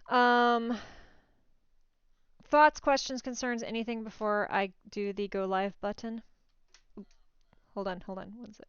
um, thoughts, questions, concerns, anything before I do the go live button? Hold on, one sec.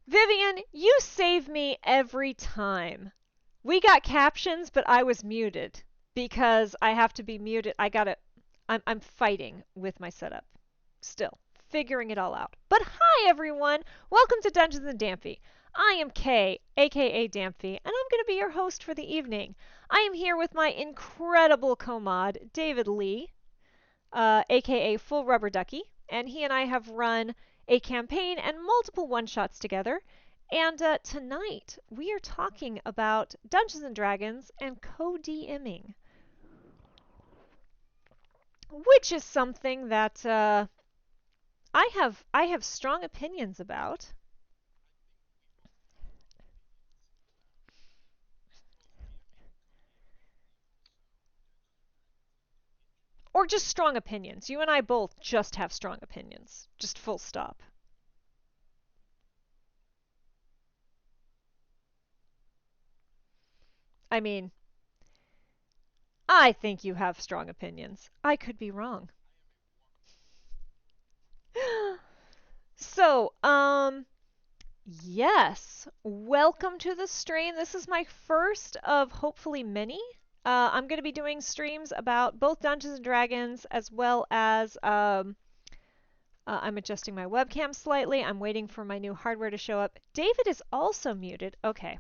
Vivian, you save me every time. We got captions, but I was muted because I have to be muted. I'm fighting with my setup still, figuring it all out. But hi everyone, welcome to Dungeons and Damphy. I am Kay, aka Damphy, and I'm going to be your host for the evening. I am here with my incredible co-mod, David Lee, aka Full Rubber Ducky, and he and I have run a campaign and multiple one-shots together. And tonight we are talking about Dungeons and Dragons and Co-DMing, which is something that I have strong opinions about. Or just strong opinions. You and I both just have strong opinions. Just full stop. I mean, I think you have strong opinions. I could be wrong. So, yes. Welcome to the stream. This is my first of hopefully many. I'm going to be doing streams about both Dungeons and Dragons as well as I'm adjusting my webcam slightly. I'm waiting for my new hardware to show up. David is also muted. Okay.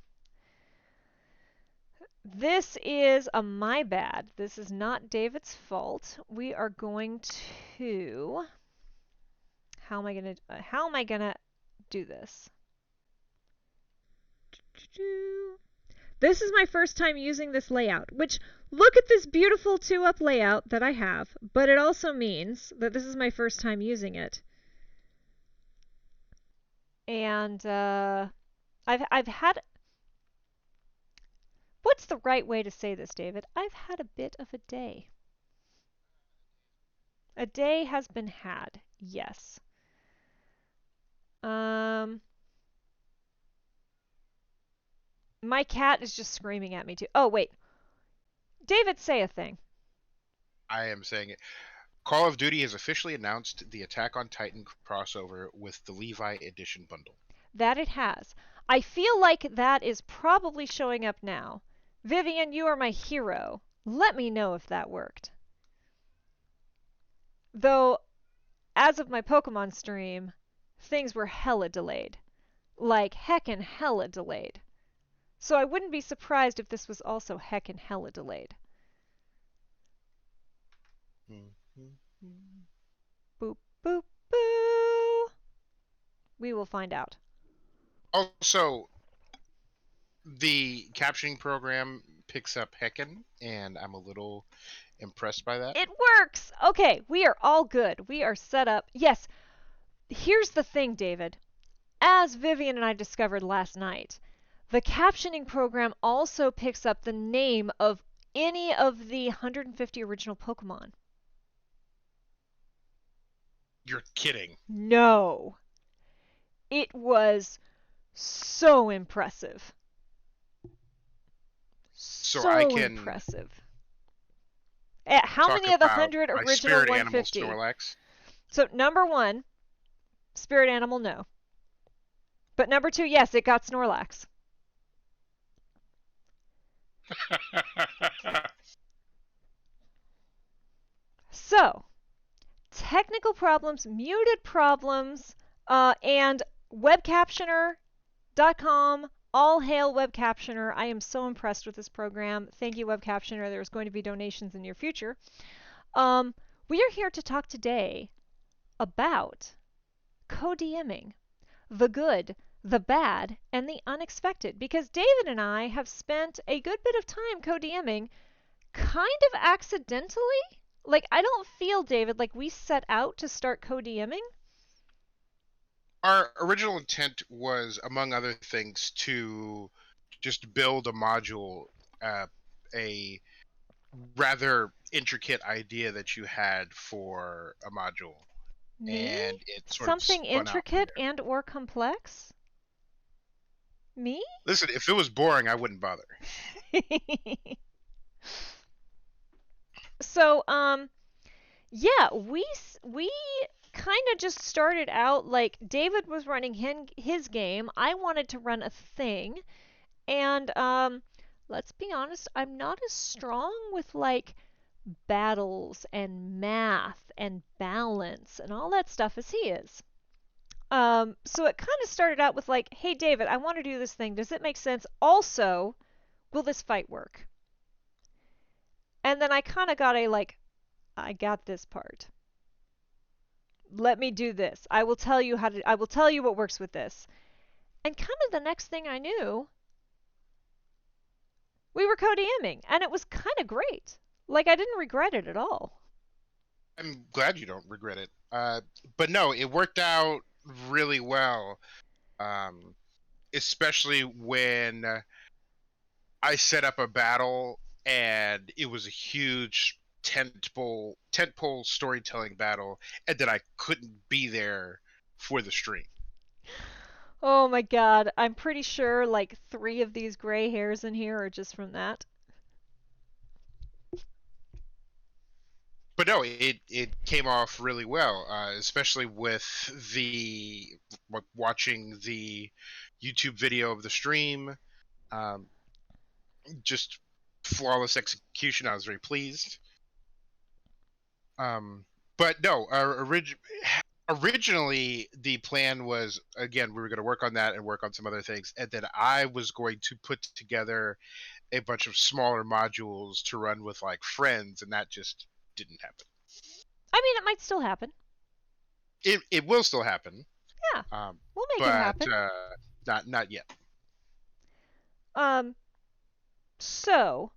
This is a my bad. This is not David's fault. We are going to how am I gonna do this? This is my first time using this layout, which look at this beautiful 2-up layout that I have, but it also means that this is my first time using it. And I've had, what's the right way to say this, David? I've had a bit of a day. A day has been had, yes. My cat is just screaming at me too. Oh, wait. David, say a thing. I am saying it. Call of Duty has officially announced the Attack on Titan crossover with the Levi Edition bundle. That it has. I feel like that is probably showing up now. Vivian, you are my hero. Let me know if that worked. Though, as of my Pokemon stream, things were hella delayed. Like heckin' hella delayed. So I wouldn't be surprised if this was also heckin' hella delayed. Boop, boop, boo. We will find out. Also, the captioning program picks up heckin', and I'm a little impressed by that. It works! Okay, we are all good. We are set up. Yes, here's the thing, David. As Vivian and I discovered last night, the captioning program also picks up the name of any of the 150 original Pokemon. You're kidding. No. It was so impressive. So impressive. How many of the 100 original 150? Snorlax. So number 1, spirit animal, no. But number 2, yes, it got Snorlax. So, technical problems, muted problems, and webcaptioner.com, all hail webcaptioner. I am so impressed with this program. Thank you, webcaptioner. There's going to be donations in the near future. We are here to talk today about co-DMing, the good, the bad, and the unexpected. Because David and I have spent a good bit of time co-DMing kind of accidentally. Like, I don't feel, David, like we set out to start co-DMing. Our original intent was, among other things, to just build a module, a rather intricate idea that you had for a module. Me? And it sort something of intricate and or complex? Me? Listen, if it was boring, I wouldn't bother. So, yeah, we kind of just started out like David was running his game. I wanted to run a thing. And let's be honest, I'm not as strong with like battles and math and balance and all that stuff as he is. So it kind of started out with like, hey, David, I want to do this thing. Does it make sense? Also, will this fight work? And then I kind of got a like, I got this part. Let me do this. I will tell you I will tell you what works with this. And kind of the next thing I knew, we were co-DMing, and it was kind of great. Like, I didn't regret it at all. I'm glad you don't regret it. But no, it worked out really well. Especially when I set up a battle and it was a huge tentpole storytelling battle, and that I couldn't be there for the stream. Oh my god, I'm pretty sure like 3 of these gray hairs in here are just from that. But no, it came off really well, especially with watching the YouTube video of the stream. Um, just flawless execution. I was very pleased. But no, originally the plan was, again, we were going to work on that and work on some other things, and then I was going to put together a bunch of smaller modules to run with like friends, and that just didn't happen. I mean, it might still happen. It will still happen, Yeah, we'll make it but happen. not yet. Um, so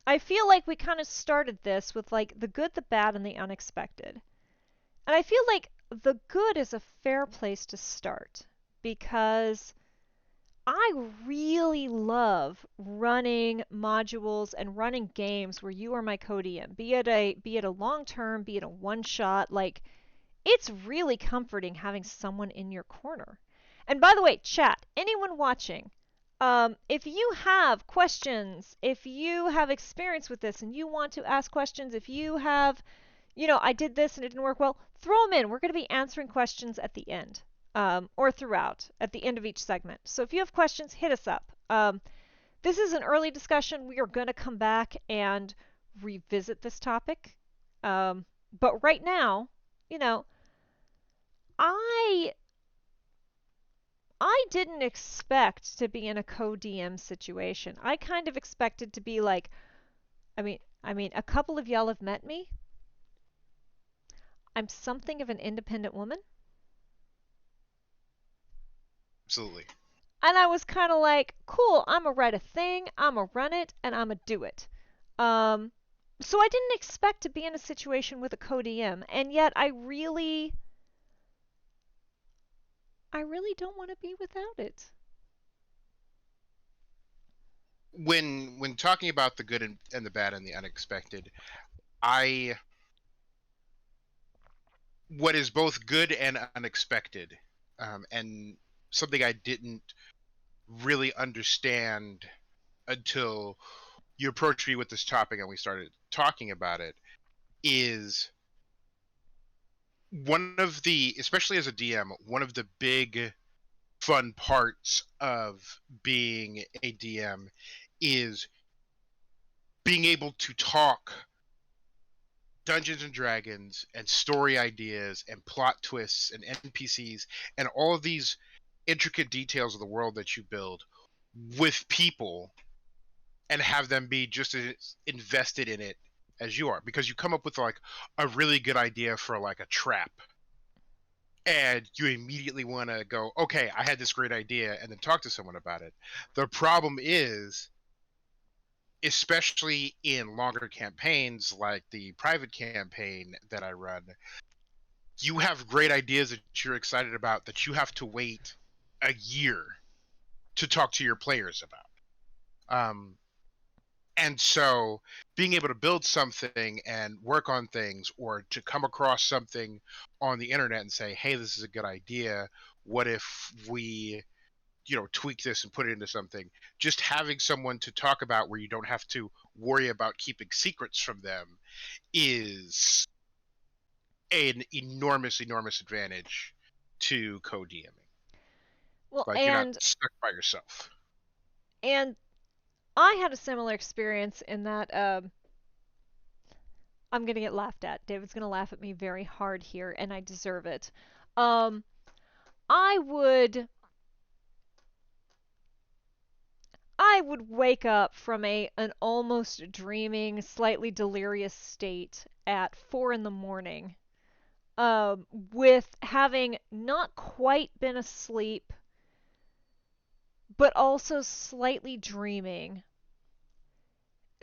I feel like we kind of started this with like the good, the bad, and the unexpected. And I feel like the good is a fair place to start because I really love running modules and running games where you are my co-DM, be it a long term, be it a one shot. Like it's really comforting having someone in your corner. And by the way, chat, anyone watching, if you have questions, if you have experience with this and you want to ask questions, if you have, I did this and it didn't work well, throw them in. We're going to be answering questions at the end, or throughout, at the end of each segment. So if you have questions, hit us up. This is an early discussion. We are going to come back and revisit this topic. But right now, you know, I I didn't expect to be in a co-DM situation. I kind of expected to be like, I mean, a couple of y'all have met me. I'm something of an independent woman, Absolutely. and I was kind of like, cool. I'm gonna write a thing. I'm gonna run it, and I'm gonna do it. Um, so I didn't expect to be in a situation with a co-DM, and yet I really don't want to be without it. When talking about the good and the bad and the unexpected, I what is both good and unexpected, and something I didn't really understand until you approached me with this topic and we started talking about it, is one of the, especially as a DM, one of the big fun parts of being a DM is being able to talk Dungeons and Dragons and story ideas and plot twists and NPCs and all of these intricate details of the world that you build with people, and have them be just as invested in it as you are, because you come up with like a really good idea for like a trap, and you immediately want to go, okay, I had this great idea, and then talk to someone about it. The problem is, especially in longer campaigns like the private campaign that I run, you have great ideas that you're excited about that you have to wait a year to talk to your players about. And so being able to build something and work on things, or to come across something on the internet and say, hey, this is a good idea. What if we, tweak this and put it into something? Just having someone to talk about where you don't have to worry about keeping secrets from them is an enormous advantage to co-DMing. Well, Like you're not and stuck by yourself. and I had a similar experience in that I'm gonna get laughed at. David's gonna laugh at me very hard here, and I deserve it. Um, I would I would wake up from an almost dreaming, slightly delirious state at 4 in the morning, with having not quite been asleep, but also slightly dreaming,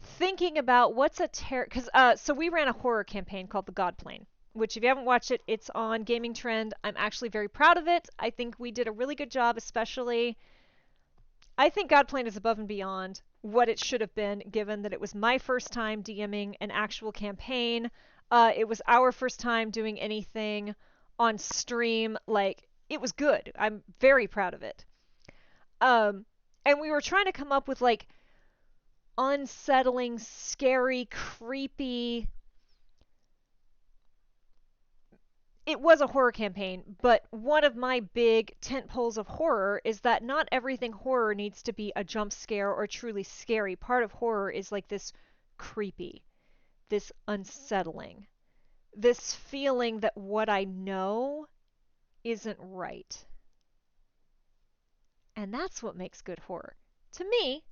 thinking about what's a because so we ran a horror campaign called the God Plane, which if you haven't watched it, it's on Gaming Trend. I'm actually very proud of it. I think we did a really good job, especially I think God Plane is above and beyond what it should have been, given that it was my first time DMing an actual campaign. It was our first time doing anything on stream. Like, it was good. I'm very proud of it. Um, and we were trying to come up with like unsettling, scary, creepy. It was a horror campaign, but one of my big tent poles of horror is that not everything horror needs to be a jump scare or truly scary. Part of horror is like this creepy, this unsettling, this feeling that what I know isn't right. And that's what makes good horror. To me,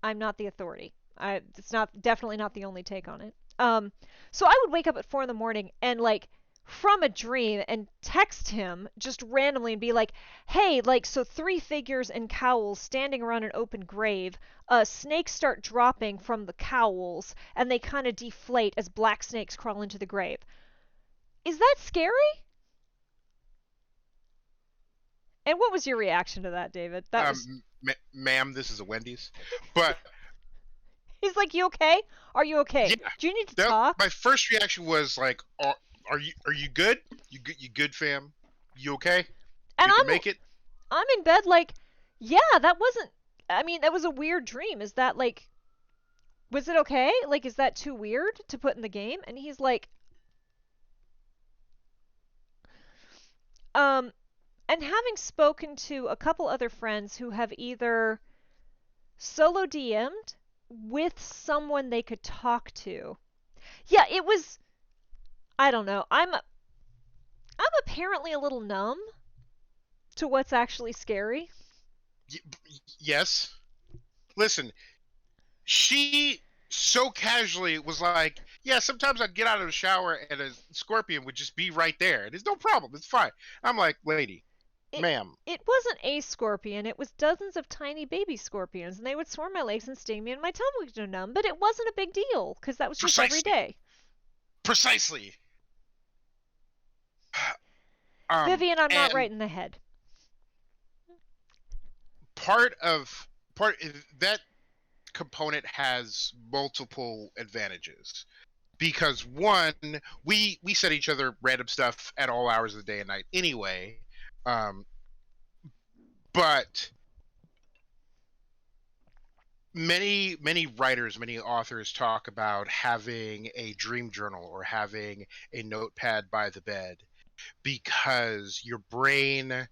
I'm not the authority. It's not definitely not the only take on it. So I would wake up at 4 in the morning and like from a dream and text him just randomly and be like, "Hey, like so three figures in cowls standing around an open grave. Snakes start dropping from the cowls and they kind of deflate as black snakes crawl into the grave. Is that scary?" And what was your reaction to that, David? That was Ma'am, this is a Wendy's. But He's like, "You okay? Are you okay? yeah, Do you need to talk?" my first reaction was like, are you good? You good, fam? You okay? And You can make it? I'm in bed like, "Yeah, that wasn't I mean, that was a weird dream. Is that like was it okay? Like is that too weird to put in the game?" And he's like, and having spoken to a couple other friends who have either solo DM'd with someone they could talk to. Yeah, it was I don't know. I'm apparently a little numb to what's actually scary. Yes. Listen, she so casually was like, yeah, sometimes I'd get out of the shower and a scorpion would just be right there. There's no problem. It's fine. I'm like, lady, It ma'am. it wasn't a scorpion, it was dozens of tiny baby scorpions, and they would swarm my legs and sting me and my tongue would go numb, but it wasn't a big deal because that was just every Precisely. day. Precisely. Vivian, I'm not And right in the head. part of part that component has multiple advantages because one, we set each other random stuff at all hours of the day and night anyway, um, but many writers, many authors talk about having a dream journal or having a notepad by the bed because your brain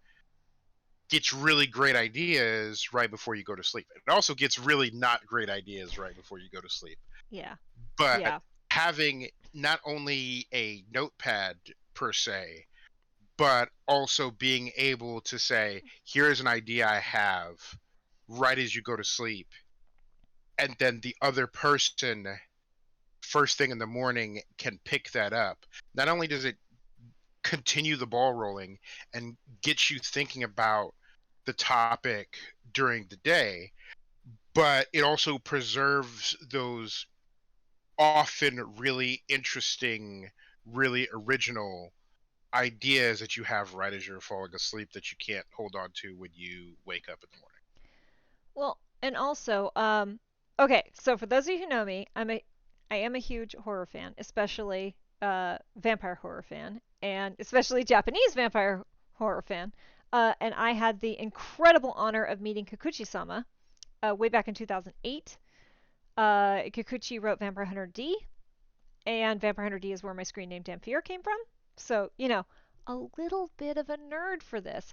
gets really great ideas right before you go to sleep. It also gets really not great ideas right before you go to sleep. Yeah. But Yeah. having not only a notepad per se, but also being able to say, here's an idea I have right as you go to sleep. And then the other person, first thing in the morning, can pick that up. Not only does it continue the ball rolling and get you thinking about the topic during the day, but it also preserves those often really interesting, really original ideas that you have right as you're falling asleep that you can't hold on to when you wake up in the morning. Well, and also, okay, so for those of you who know me, I am a huge horror fan, especially vampire horror fan, and especially Japanese vampire horror fan. And I had the incredible honor of meeting Kikuchi-sama way back in 2008. Kikuchi wrote Vampire Hunter D, and Vampire Hunter D is where my screen name Dampier came from. So, a little bit of a nerd for this.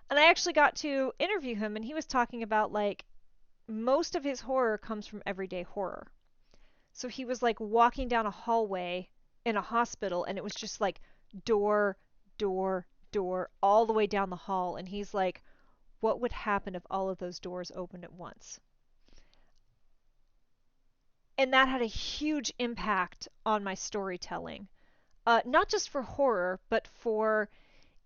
And I actually got to interview him, and he was talking about like most of his horror comes from everyday horror. So he was like walking down a hallway in a hospital, and it was just like door, door, door, all the way down the hall. And he's like, what would happen if all of those doors opened at once? And that had a huge impact on my storytelling. Not just for horror, but for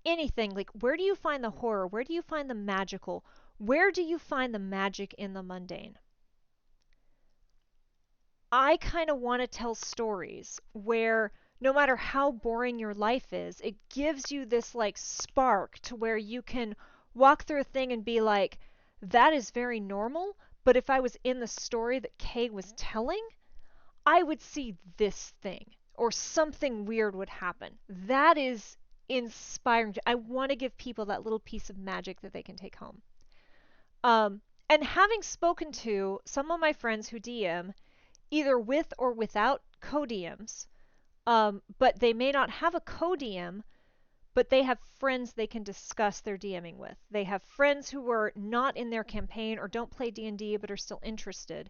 anything. Like, where do you find the horror? Where do you find the magical? Where do you find the magic in the mundane? I kind of want to tell stories where no matter how boring your life is, it gives you this like spark to where you can walk through a thing and be like, that is very normal, but if I was in the story that Kay was telling, I would see this thing or something weird would happen. That is inspiring. I want to give people that little piece of magic that they can take home. And having spoken to some of my friends who DM, either with or without co-DMs, but they may not have a co-DM, but they have friends they can discuss their DMing with. They have friends who are not in their campaign or don't play D&D but are still interested.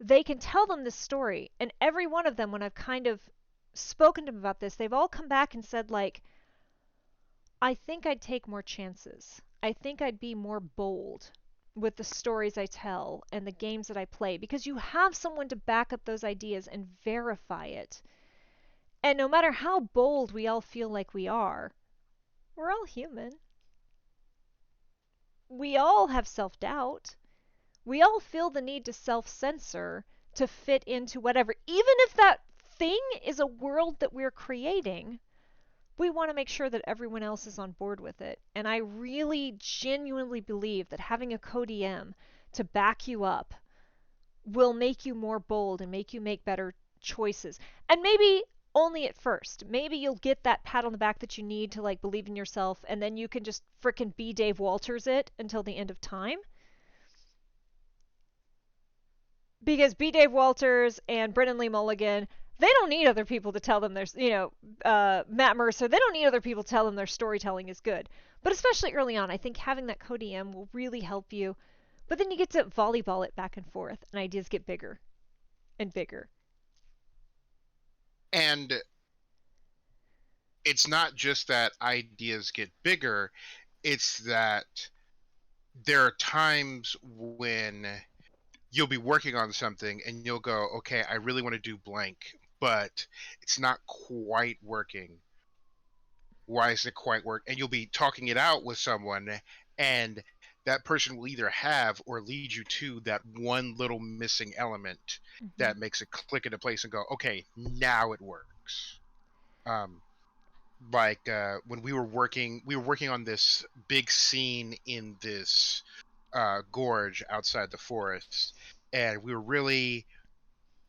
They can tell them this story, and every one of them, when I've kind of spoken to them about this, they've all come back and said, like, I think I'd take more chances. I think I'd be more bold with the stories I tell and the games that I play because you have someone to back up those ideas and verify it. And no matter how bold we all feel like we are, we're all human. We all have self doubt. We all feel the need to self censor to fit into whatever. Even if that thing is a world that we're creating, we want to make sure that everyone else is on board with it. And I really genuinely believe that having a co-DM to back you up will make you more bold and make you make better choices. And maybe only at first. Maybe you'll get that pat on the back that you need to like believe in yourself, and then you can just frickin' be Dave Walters it until the end of time. Because B. Dave Walters and Brennan Lee Mulligan, they don't need other people to tell them there's, Matt Mercer, they don't need other people to tell them their storytelling is good. But especially early on, I think having that co-DM will really help you. But then you get to volleyball it back and forth, and ideas get bigger and bigger. And it's not just that ideas get bigger, it's that there are times when you'll be working on something and you'll go, okay, I really want to do blank, but it's not quite working. Why isn't it quite work? And you'll be talking it out with someone, and that person will either have or lead you to that one little missing element Mm-hmm. that makes it click into place and go, okay, now it works. Um, when we were working on this big scene in this gorge outside the forest, and we were really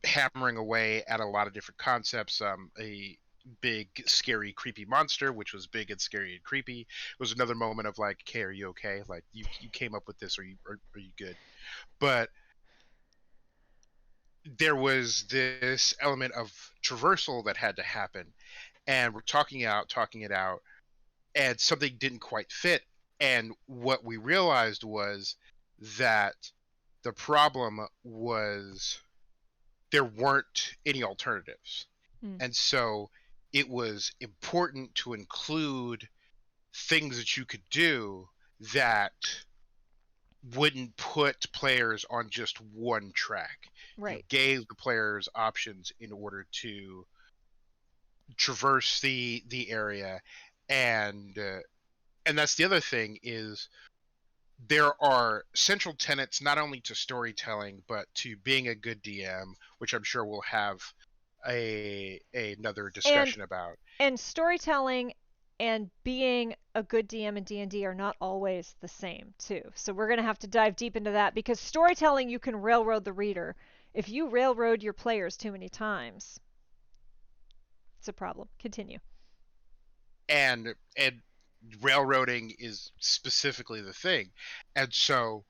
hammering away at a lot of different concepts. A big, scary, creepy monster, which was big and scary and creepy. It was another moment of like, "Okay, are you okay? Like, you came up with this? Are you good?" But there was this element of traversal that had to happen, and we're talking it out, and something didn't quite fit. And what we realized was that the problem was there weren't any alternatives. Mm. And so it was important to include things that you could do that wouldn't put players on just one track. You Right. gave the players options in order to traverse the area, and and that's the other thing is there are central tenets not only to storytelling but to being a good DM, which I'm sure we'll have another And discussion about. and storytelling and being a good DM in D&D are not always the same, too. So we're going to have to dive deep into that because storytelling you can railroad the reader. If you railroad your players too many times, it's a problem. Continue. And railroading is specifically the thing. And so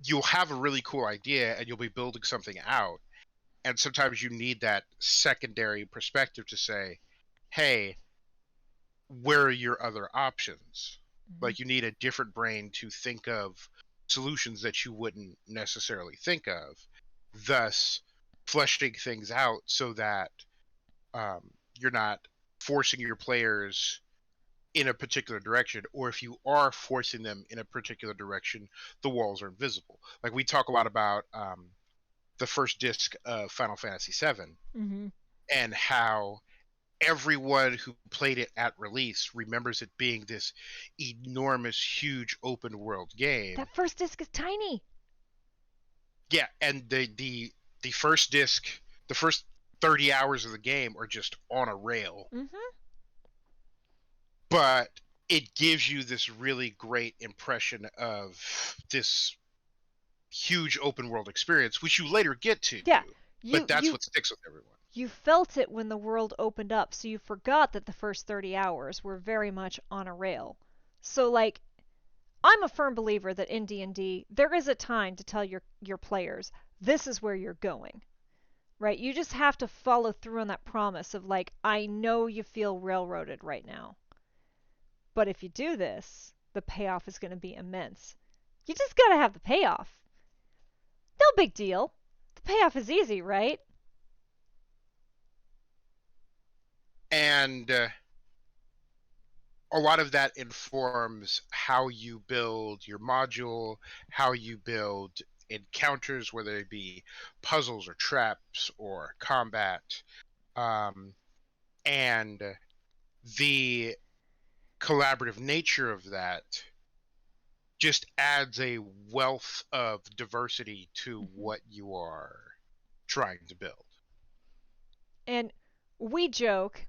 you'll have a really cool idea and you'll be building something out, and sometimes you need that secondary perspective to say, hey, where are your other options? Mm-hmm. Like, you need a different brain to think of solutions that you wouldn't necessarily think of, thus fleshing things out so that you're not forcing your players in a particular direction, or if you are forcing them in a particular direction, the walls are invisible. Like, we talk a lot about the first disc of Final Fantasy VII Mm-hmm. and how everyone who played it at release remembers it being this enormous, huge open world game. That first disc is tiny. Yeah, and the first disc, the first 30 hours of the game are just on a rail, Mm-hmm. but it gives you this really great impression of this huge open world experience, which you later get to, Yeah, but you that's you what sticks with everyone. you felt it when the world opened up, so you forgot that the first 30 hours were very much on a rail. So like I'm a firm believer that in D&D there is a time to tell your players this is where you're going. Right? You just have to follow through on that promise of like I know you feel railroaded right now. But if you do this, the payoff is going to be immense. You just got to have the payoff. No big deal. The payoff is easy, right? And a lot of that informs how you build your module, how you build encounters, whether it be puzzles or traps or combat. Um, and the collaborative nature of that just adds a wealth of diversity to Mm-hmm. what you are trying to build. And we joke,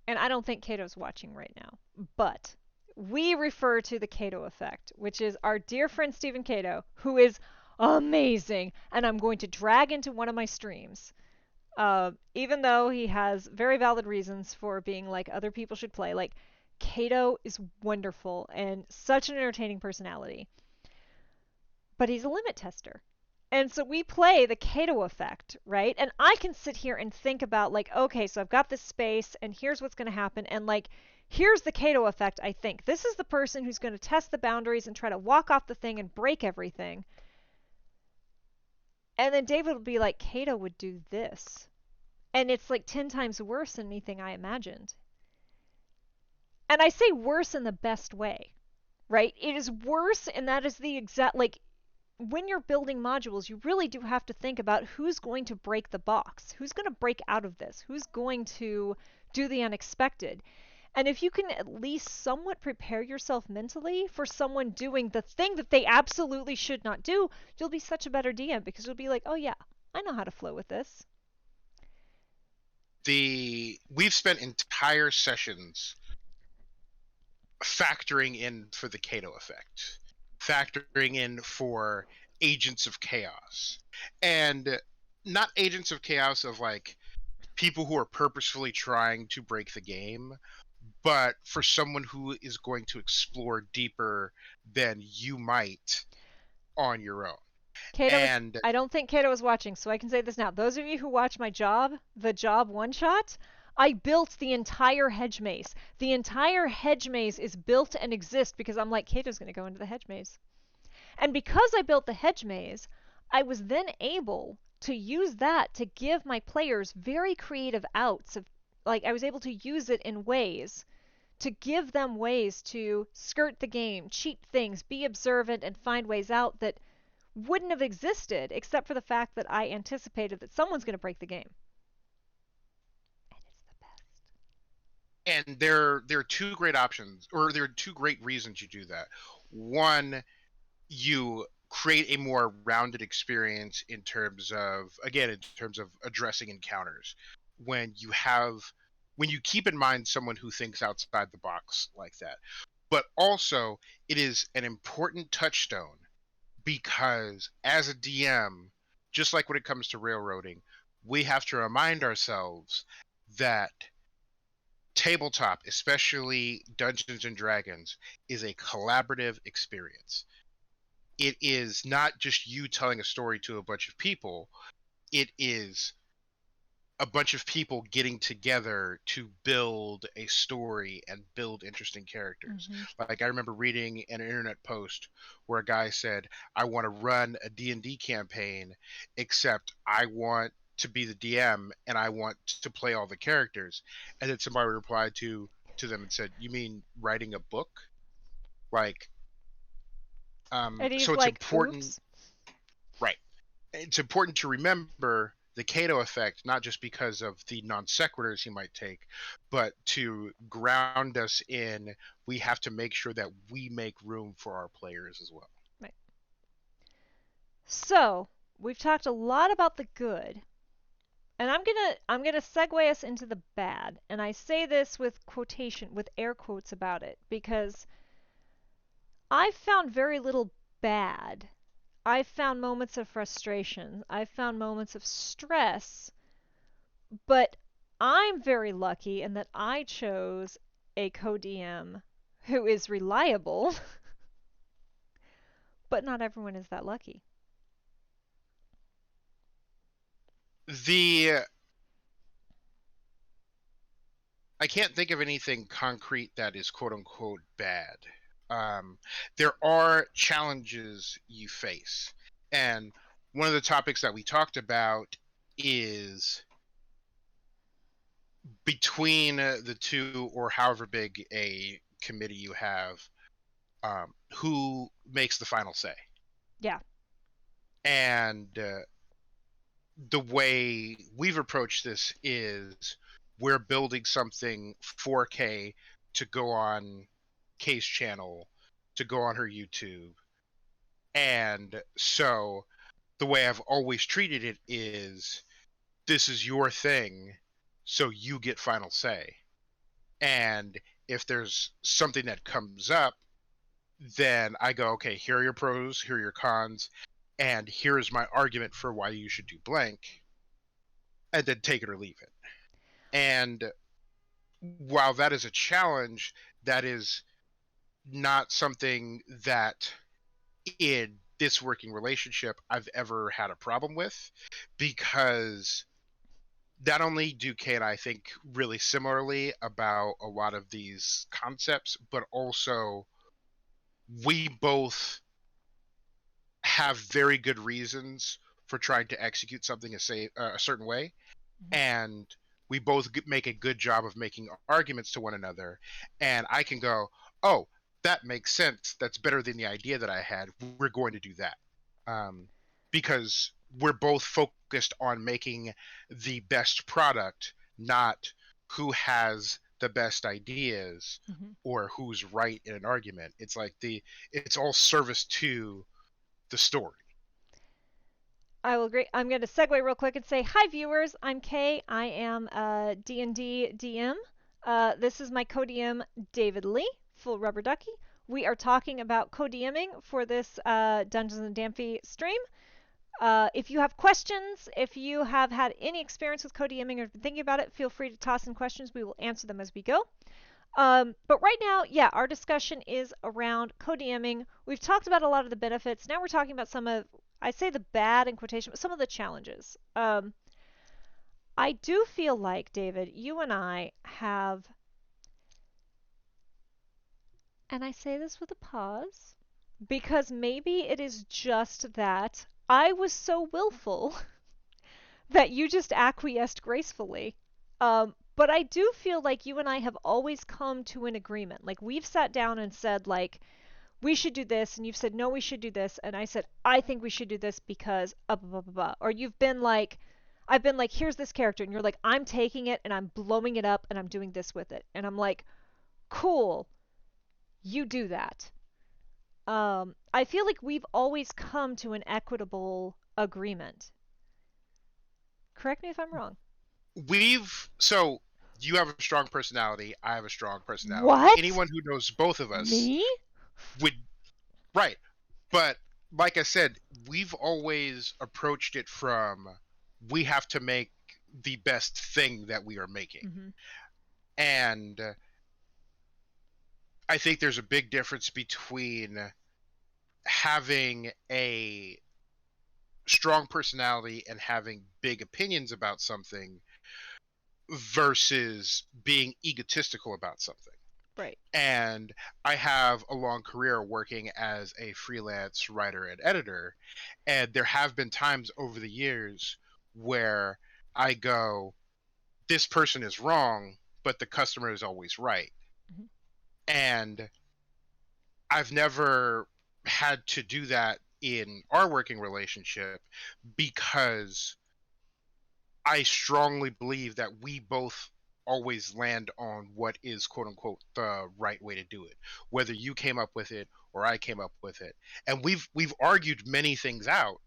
and I don't think Cato's watching right now, but we refer to the Cato effect, which is our dear friend Stephen Cato, who is amazing, and I'm going to drag into one of my streams. Even though he has very valid reasons for being like other people should play, like Cato is wonderful and such an entertaining personality, but he's a limit tester. And so we play the Cato effect, right? And I can sit here and think about, like, okay, so I've got this space, and here's what's going to happen. And, like, here's the Cato effect, I think. This is the person who's going to test the boundaries and try to walk off the thing and break everything. And then David would be like, Cato would do this. And it's like 10 times worse than anything I imagined. And I say worse in the best way, right? It is worse, and that is the exact, like, when you're building modules, you really do have to think about who's going to break the box, who's going to break out of this, who's going to do the unexpected. And if you can at least somewhat prepare yourself mentally for someone doing the thing that they absolutely should not do, you'll be such a better DM because you'll be like, oh yeah, I know how to flow with this. We've spent entire sessions factoring in for the Cato effect, factoring in for agents of chaos, and not agents of chaos of like people who are purposefully trying to break the game, but for someone who is going to explore deeper than you might on your own. Kato was. And I don't think Kato was watching, so I can say this now. Those of you who watch my job, the job one shot, I built the entire hedge maze. The entire hedge maze is built and exists because I'm like, Kato's going to go into the hedge maze. And because I built the hedge maze, I was then able to use that to give my players very creative outs of, like, I was able to use it in ways to give them ways to skirt the game, cheat things, be observant, and find ways out that wouldn't have existed except for the fact that I anticipated that someone's going to break the game. And it's the best. and there are two great options, or there are two great reasons you do that. One, you create a more rounded experience in terms of, again, in terms of addressing encounters, when you keep in mind someone who thinks outside the box like that. But also, it is an important touchstone because as a DM, just like when it comes to railroading, we have to remind ourselves that tabletop, especially Dungeons and Dragons, is a collaborative experience. It is not just you telling a story to a bunch of people. It is a bunch of people getting together to build a story and build interesting characters. Mm-hmm. Like I remember reading an internet post where a guy said, "I want to run a D&D campaign, except I want to be the DM and I want to play all the characters." And then somebody replied to them and said, "You mean writing a book?" Like And he's so it's like, important, oops. right? It's important to remember the Cato effect, not just because of the non sequiturs he might take, but to ground us in we have to make sure that we make room for our players as well. Right. So we've talked a lot about the good, and I'm gonna segue us into the bad. And I say this with quotation, with air quotes about it, because I've found very little bad. I've found moments of frustration. I've found moments of stress, but I'm very lucky in that I chose a co-DM who is reliable, but not everyone is that lucky. The I can't think of anything concrete that is quote unquote bad. There are challenges you face, and one of the topics that we talked about is between the two, or however big a committee you have, who makes the final say. Yeah. And the way we've approached this is we're building something 4K to go on Kay's channel, to go on her YouTube. And so the way I've always treated it is this is your thing, so you get final say. And if there's something that comes up, then I go, okay, here are your pros, here are your cons, and here's my argument for why you should do blank, and then take it or leave it. And while that is a challenge, that is not something that in this working relationship I've ever had a problem with, because not only do Kay and I think really similarly about a lot of these concepts, but also we both have very good reasons for trying to execute something a certain way, Mhm. and we both make a good job of making arguments to one another, and I can go, oh, that makes sense, that's better than the idea that I had, we're going to do that, um, because we're both focused on making the best product, not who has the best ideas Mhm. or who's right in an argument. It's like it's all service to the story. I will agree. I'm going to segue real quick and say, hi, viewers. I'm Kay. I am a D&D DM. This is my co-DM, David Lee, Full Rubber Ducky. We are talking about co-DMing for this Dungeons and Damphy stream. If you have questions, if you have had any experience with co-DMing or been thinking about it, feel free to toss in questions. We will answer them as we go. But right now, yeah, our discussion is around co-DMing. We've talked about a lot of the benefits. Now we're talking about some of, I say the bad in quotation, but some of the challenges. I do feel like, David, you and I have, and I say this with a pause, because maybe it is just that I was so willful that you just acquiesced gracefully. But I do feel like you and I have always come to an agreement. Like we've sat down and said, like, we should do this, and you've said, no, we should do this, and I said, I think we should do this because blah, blah, blah, blah, blah. Or you've been like, I've been like, here's this character, and you're like, I'm taking it and I'm blowing it up and I'm doing this with it. And I'm like, cool, you do that. I feel like we've always come to an equitable agreement. Correct me if I'm wrong. So you have a strong personality, I have a strong personality. What? Anyone who knows both of us Me? would, right. But like I said, we've always approached it from we have to make the best thing that we are making. Mm-hmm. And I think there's a big difference between having a strong personality and having big opinions about something versus being egotistical about something. Right. And I have a long career working as a freelance writer and editor, and there have been times over the years where I go, this person is wrong, but the customer is always right. Mhm. And I've never had to do that in our working relationship because I strongly believe that we both always land on what is quote unquote the right way to do it, whether you came up with it or I came up with it. And we've argued many things out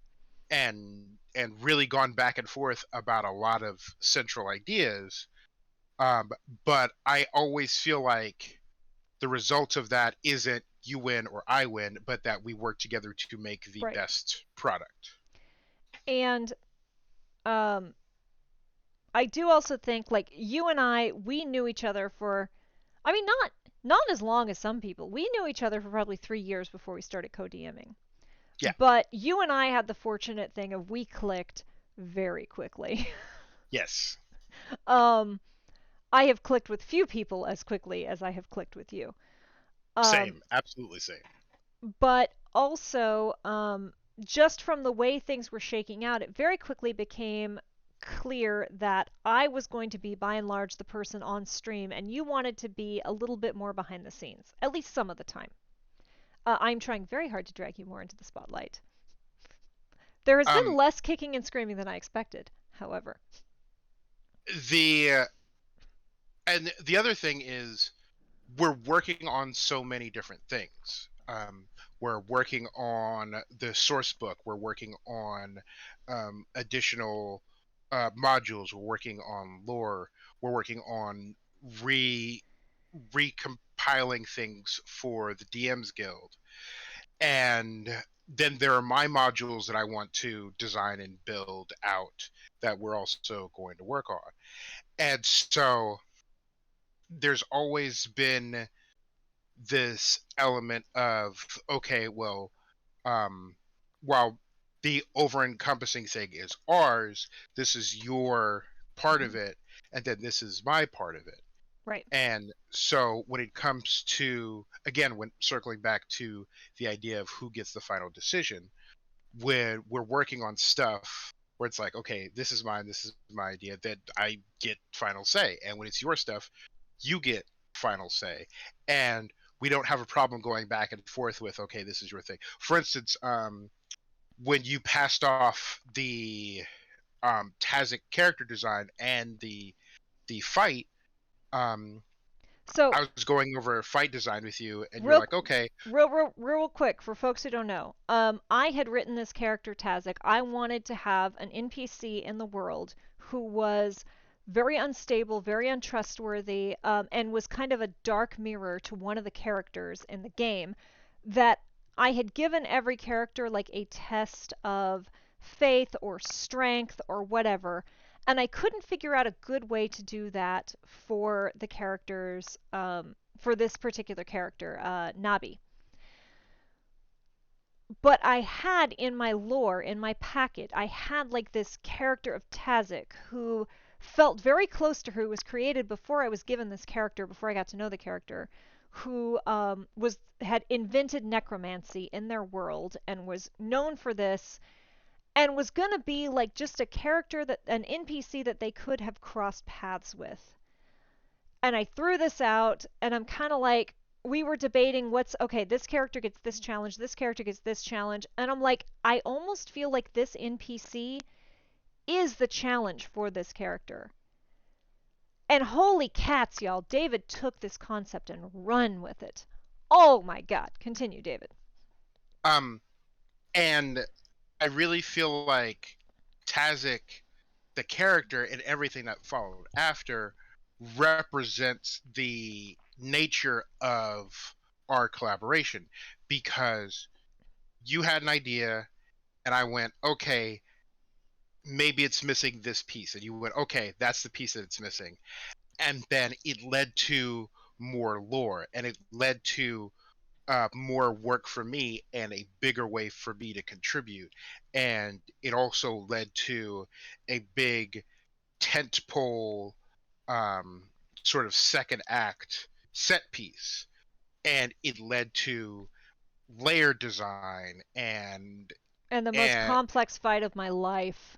and really gone back and forth about a lot of central ideas. um, but I always feel like the result of that isn't you win or I win, but that we work together to make the Right. best product. And um, I do also think like you and I, we knew each other for, I mean, not as long as some people. We knew each other for probably 3 years before we started co-DMing. Yeah. But you and I had the fortunate thing of we clicked very quickly. Yes. um, I have clicked with few people as quickly as I have clicked with you. Um, Same. Absolutely same. but also, just from the way things were shaking out, it very quickly became clear that I was going to be, by and large, the person on stream, and you wanted to be a little bit more behind the scenes, at least some of the time. I'm trying very hard to drag you more into the spotlight. There has been Um, less kicking and screaming than I expected, however. the and the other thing is we're working on so many different things. We're working on the source book. We're working on additional modules. We're working on lore. We're working on re recompiling things for the DM's Guild. And then there are my modules that I want to design and build out that we're also going to work on. And so there's always been this element of, okay, well, um, while the over encompassing thing is ours, this is your part of Mhm. it, and then this is my part of it. Right. And so when it comes to, again, when circling back to the idea of who gets the final decision, when we're working on stuff where it's like, okay, this is mine, this is my idea, that I get final say. And when it's your stuff, you get final say. And we don't have a problem going back and forth with, okay, this is your thing. For instance, when you passed off the Tazic character design and the fight, um, So, I was going over fight design with you, and you're real, like, okay, real quick for folks who don't know, I had written this character Tazic. I wanted to have an NPC in the world who was very unstable, very untrustworthy, and was kind of a dark mirror to one of the characters in the game. That I had given every character like a test of faith or strength or whatever, and I couldn't figure out a good way to do that for the characters, for this particular character, Nabi. But I had in my lore, in my packet, I had like this character of Tazic who felt very close to her, who was created before I was given this character, before I got to know the character, who was had invented necromancy in their world and was known for this and was gonna be like just a character that an NPC that they could have crossed paths with. And I threw this out, and I'm kind of like, we were debating what's okay, this character gets this character gets this challenge, and I'm like, I almost feel like this NPC is the challenge for this character. And holy cats, y'all, David took this concept and run with it. Oh my god. Continue, David. um, and I really feel like Tazic, the character, and everything that followed after represents the nature of our collaboration, because you had an idea and I went, okay, maybe it's missing this piece, and you went, okay, that's the piece that it's missing. And then it led to more lore, and it led to more work for me and a bigger way for me to contribute. And it also led to a big tentpole um, sort of second act set piece, and it led to layer design And the most and complex fight of my life.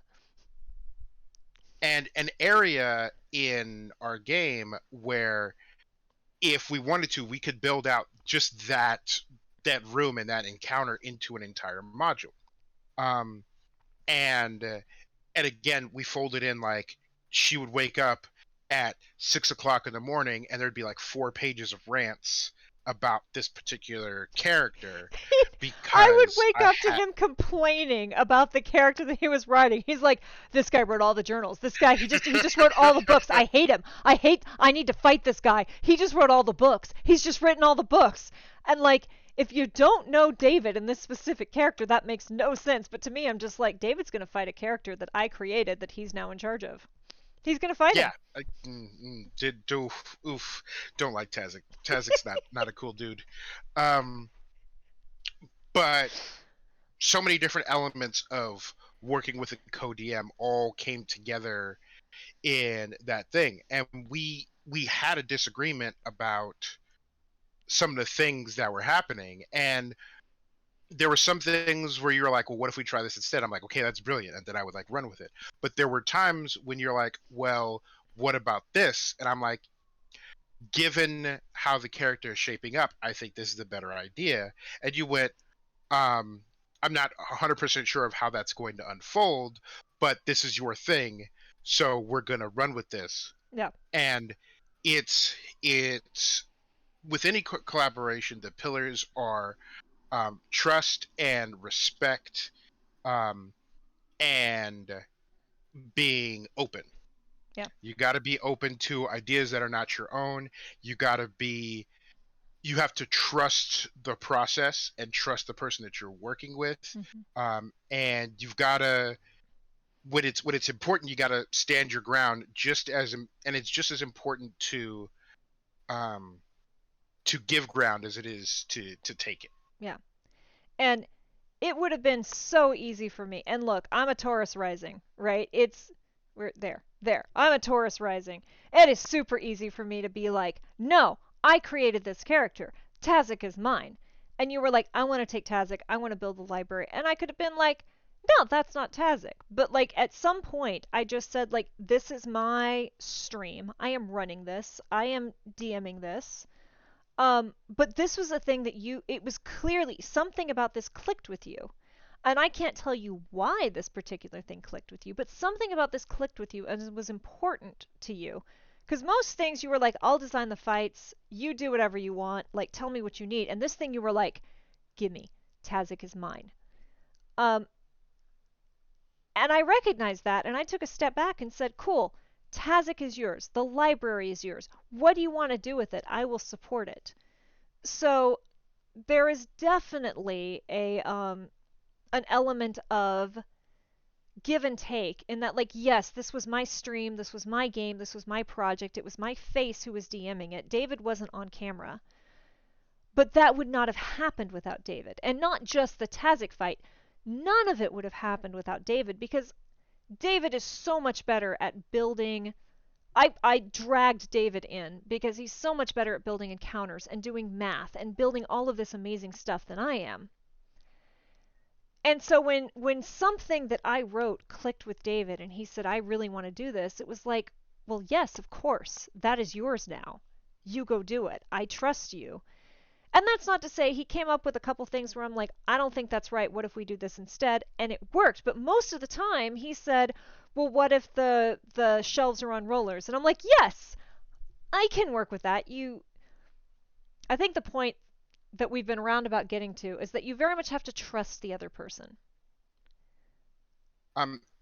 and an area in our game where if we wanted to, we could build out just that room and that encounter into an entire module. Um, and and again, we folded in like she would wake up at 6 o'clock in the morning, and there'd be like 4 pages of rants about this particular character I would because wake I up to had him complaining about the character that he was writing. He's like, "This guy wrote all the journals. This guy, he just wrote all the books. I hate him. I need to fight this guy. He just wrote all the books. He's just written all the books." And like, if you don't know David and this specific character, that makes no sense. But to me, I'm just like, David's going to fight a character that I created that he's now in charge of. He's going to fight yeah, him. did do oof, don't like Tazik. Tazik's not a cool dude. Um, but so many different elements of working with a co-DM all came together in that thing, and we had a disagreement about some of the things that were happening, and there were some things where you were like, well, what if we try this instead? I'm like, okay, that's brilliant, and then I would like run with it. But there were times when you're like, well, what about this? And I'm like, given how the character is shaping up, I think this is a better idea. And you went, um I'm not 100% sure of how that's going to unfold, but this is your thing, so we're going to run with this. Yeah. And it's with any collaboration, the pillars are trust and respect, um, and being open. Yeah. You got to be open to ideas that are not your own. You got to be you have to trust the process and trust the person that you're working with. Hmm. And you've got to when it's important, you got to stand your ground and it's just as important um to give ground as it is to take it. Yeah. And it would have been so easy for me. And look, I'm a Taurus rising, right? We're there. There. I'm a Taurus rising. It is super easy for me to be like, "No, I created this character. Tazik is mine." And you were like, "I want to take Tazik. I want to build a library." And I could have been like, "No, that's not Tazik." But like at some point I just said like, "This is my stream. I am running this. I am DMing this." But this was a thing that it was clearly something about this clicked with you. And I can't tell you why this particular thing clicked with you, but something about this clicked with you and was important to you. Because most things you were like, I'll design the fights, you do whatever you want, like tell me what you need. And this thing you were like, gimme, Tazik is mine. Um, and I recognized that and I took a step back and said, cool, Tazik is yours, the library is yours. What do you want to do with it? I will support it. So there is definitely a an element of give and take in that like yes, this was my stream, this was my game, this was my project, it was my face who was DMing it. David wasn't on camera. But that would not have happened without David. And not just the Tazik fight. None of it would have happened without David because David is so much better at building. I dragged David in because he's so much better at building encounters and doing math and building all of this amazing stuff than I am. And so when something that I wrote clicked with David and he said, I really want to do this, it was like, well, yes, of course. That is yours now. You go do it. I trust you. And that's not to say he came up with a couple things where I'm like, I don't think that's right. What if we do this instead? And it worked. But most of the time he said, well, what if the shelves are on rollers? And I'm like, yes, I can work with that. I think the point that we've been roundabout getting to is that you very much have to trust the other person.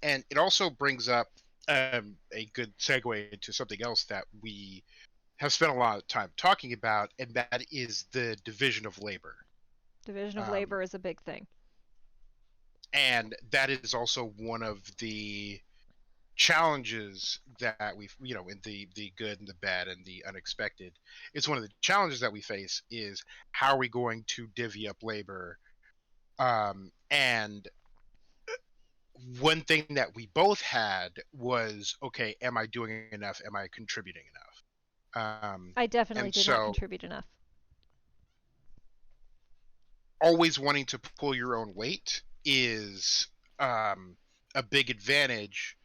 And it also brings up a good segue into something else that we have spent a lot of time talking about, and that is the division of labor. Division of Um, labor is a big thing. and that is also one of the challenges that we, in the good and the bad and the unexpected. It's one of the challenges that we face is how are we going to divvy up labor, and one thing that we both had was, okay, am I doing enough? Am I contributing enough? I definitely And did not so contribute enough. always wanting to pull your own weight is a big advantage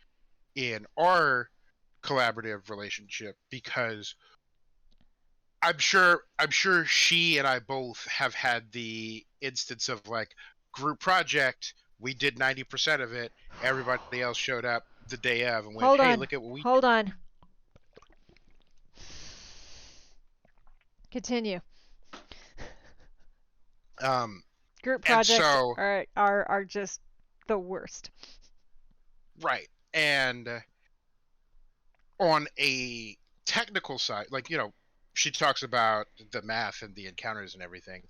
in our collaborative relationship, because I'm sure she and I both have had the instance of like, group project, we did 90% of it, everybody else showed up the day of and went, Hold hey, on. look at what we Hold on. Continue. did. Group And projects so, are just the worst. right. And on a technical side, like, she talks about the math and the encounters and everything.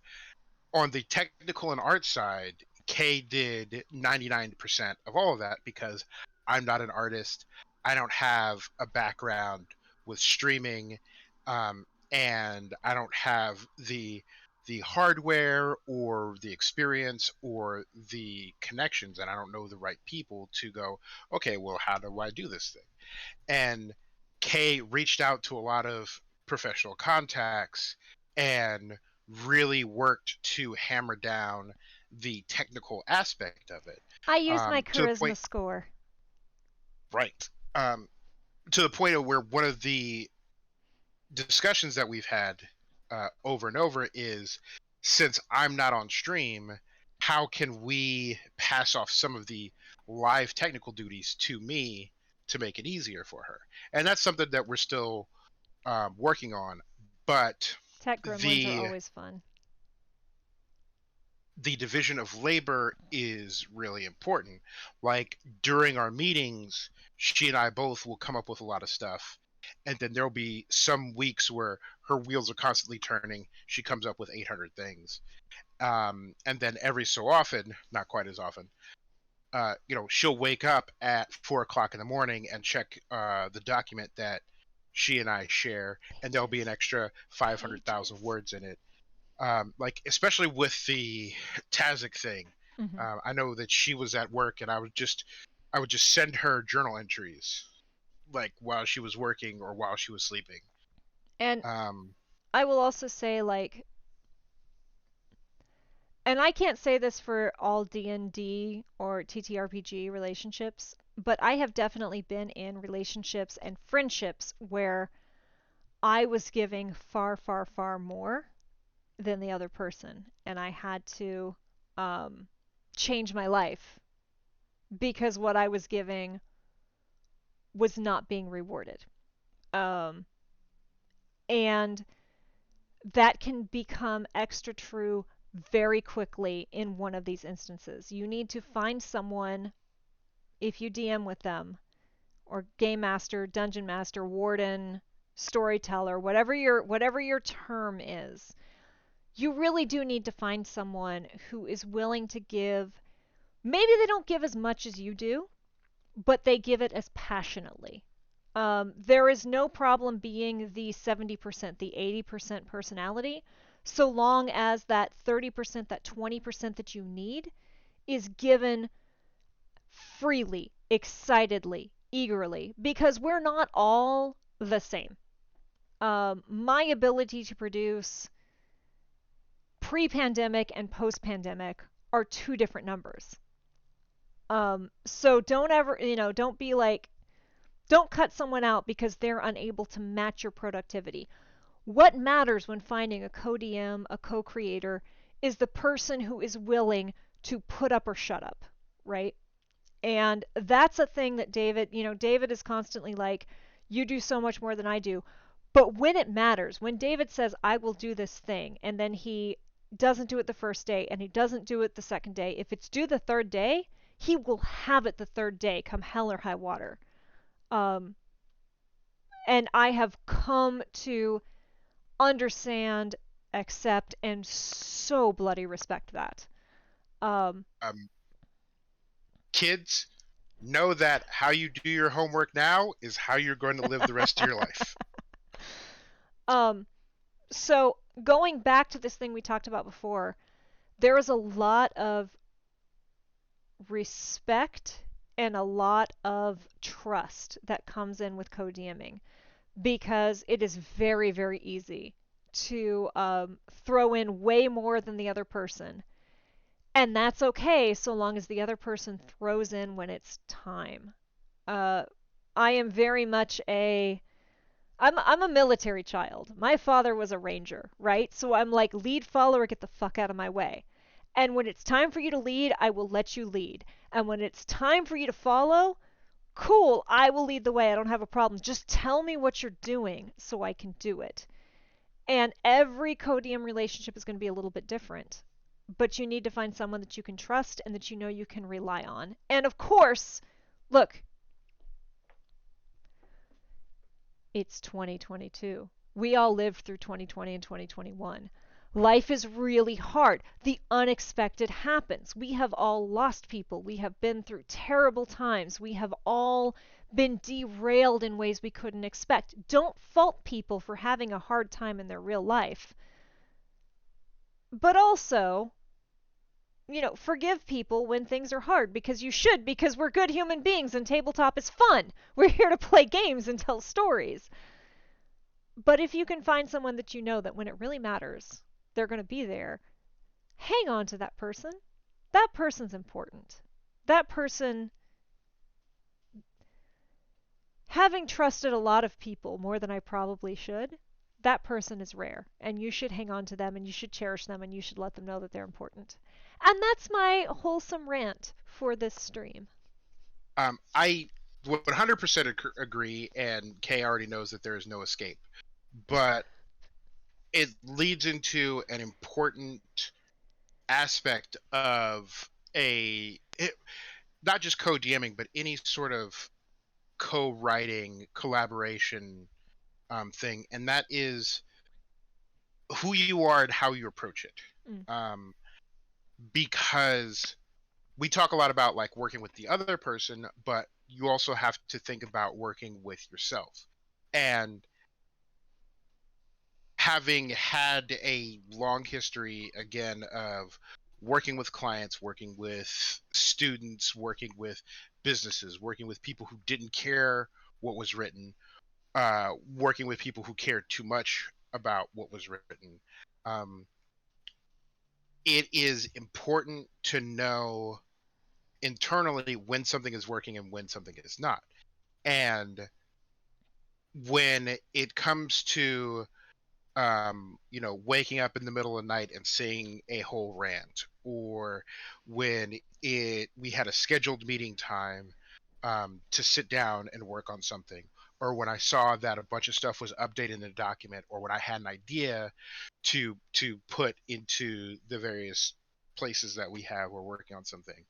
On the technical and art side, Kay did 99% of all of that, because I'm not an artist. I don't have a background with streaming, and I don't have the hardware or the experience or the connections, and I don't know the right people to go, okay, well, how do I do this thing? And Kay reached out to a lot of professional contacts and really worked to hammer down the technical aspect of it, I used my to the charisma point, score. right, to the point of where one of the discussions that we've had over and over is, since I'm not on stream, how can we pass off some of the live technical duties to me to make it easier for her? And that's something that we're still working on. But Tech gremlins are the always fun. the division of labor is really important. Like, during our meetings, she and I both will come up with a lot of stuff, and then there'll be some weeks where her wheels are constantly turning. She comes up with 800 things, and then every so often, not quite as often, she'll wake up at 4 o'clock in the morning and check the document that she and I share, and there'll be an extra 500,000 Pages. words in it. Like, especially with the Tazik thing, Hmm. I know that she was at work, and I would just send her journal entries, like while she was working or while she was sleeping. And Um, I will also say, like, and I can't say this for all D&D or TTRPG relationships, but I have definitely been in relationships and friendships where I was giving far, far, far more than the other person, and I had to um, change my life because what I was giving was not being rewarded. Um, and that can become extra true very quickly in one of these instances. You need to find someone, if you DM with them, or game master, dungeon master, warden, storyteller, whatever your term is. You really do need to find someone who is willing to give. Maybe they don't give as much as you do, but they give it as passionately. There is no problem being the 70%, the 80% personality, so long as that 30%, that 20% that you need is given freely, excitedly, eagerly, because we're not all the same. My ability to produce pre pandemic and post pandemic are two different numbers. So don't ever, don't be like, don't cut someone out because they're unable to match your productivity. What matters when finding a co-DM, a co-creator, is the person who is willing to put up or shut up, right? And that's a thing that David is constantly like, you do so much more than I do. But when it matters, when David says, I will do this thing, and then he doesn't do it the first day and he doesn't do it the second day, if it's due the third day, he will have it the third day, come hell or high water. Um, and I have come to understand, accept, and so bloody respect that. Um, um, Kids, know that how you do your homework now is how you're going to live the rest of your life. um, so going back to this thing we talked about before, there is a lot of respect and a lot of trust that comes in with co-DMing, because it is very, very easy to throw in way more than the other person. And that's okay so long as the other person throws in when it's time. Uh, I am very much I'm a military child. My father was a ranger, right? So I'm like, lead, follower, get the fuck out of my way. And when it's time for you to lead, I will let you lead. And when it's time for you to follow, cool, I will lead the way. I don't have a problem. Just tell me what you're doing so I can do it. And every co-DM relationship is going to be a little bit different. But you need to find someone that you can trust and that you know you can rely on. And of course, look, it's 2022. We all lived through 2020 and 2021. Life is really hard. The unexpected happens. We have all lost people. We have been through terrible times. We have all been derailed in ways we couldn't expect. Don't fault people for having a hard time in their real life. But also, forgive people when things are hard, because you should, because we're good human beings and tabletop is fun. We're here to play games and tell stories. But if you can find someone that you know that when it really matters, they're going to be there, hang on to that person. That person's important. That person, having trusted a lot of people more than I probably should, that person is rare. And you should hang on to them and you should cherish them and you should let them know that they're important. And that's my wholesome rant for this stream. I 100% agree, and Kay already knows that there is no escape. But it leads into an important aspect of not just co-DMing, but any sort of co-writing collaboration thing, and that is who you are and how you approach it. Mm. Because we talk a lot about like working with the other person, but you also have to think about working with yourself. And having had a long history again of working with clients, working with students, working with businesses, working with people who didn't care what was written, working with people who cared too much about what was written, um, it is important to know internally when something is working and when something is not. And when it comes to waking up in the middle of the night and seeing a whole rant, or when we had a scheduled meeting time to sit down and work on something, or when I saw that a bunch of stuff was updated in a document, or when I had an idea to put into the various places that we have, we're working on something.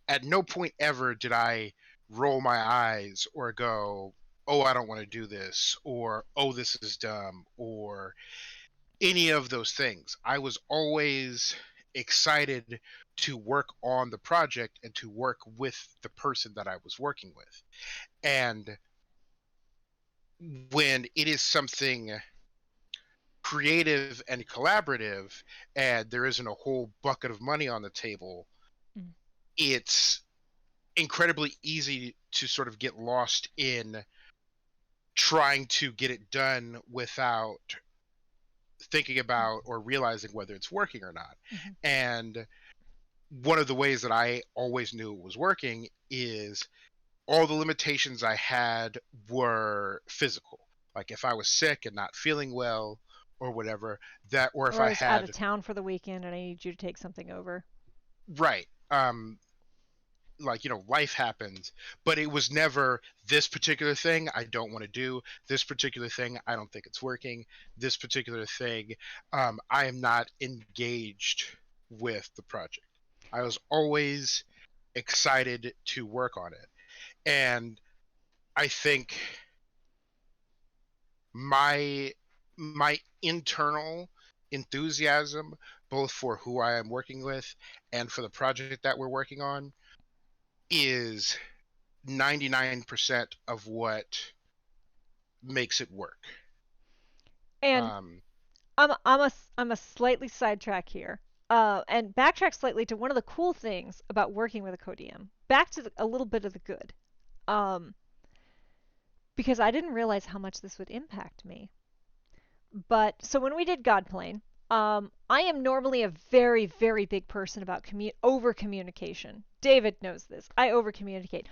At no point ever did I roll my eyes or go, oh, I don't want to do this, or oh, this is dumb, or any of those things. I was always excited to work on the project and to work with the person that I was working with. And when it is something creative and collaborative and there isn't a whole bucket of money on the table, Mm. it's incredibly easy to sort of get lost in trying to get it done without thinking about or realizing whether it's working or not. Mm-hmm. And one of the ways that I always knew it was working is all the limitations I had were physical. Like if I was sick and not feeling well or whatever, or if Or I I was out had, of town for the weekend and I need you to take something over. right, like life happens, but it was never this particular thing I don't want to do, this particular thing I don't think it's working, this particular thing I am not engaged with the project. I was always excited to work on it. And I think my internal enthusiasm, both for who I am working with and for the project that we're working on, is 99% of what makes it work. And Um, I'm a slightly sidetrack here. And backtrack slightly to one of the cool things about working with a co-DM. Back to a little bit of the good. Um, because I didn't realize how much this would impact me. But so when we did Godplane, I am normally a very, very big person about over communication. David knows this. I over communicate.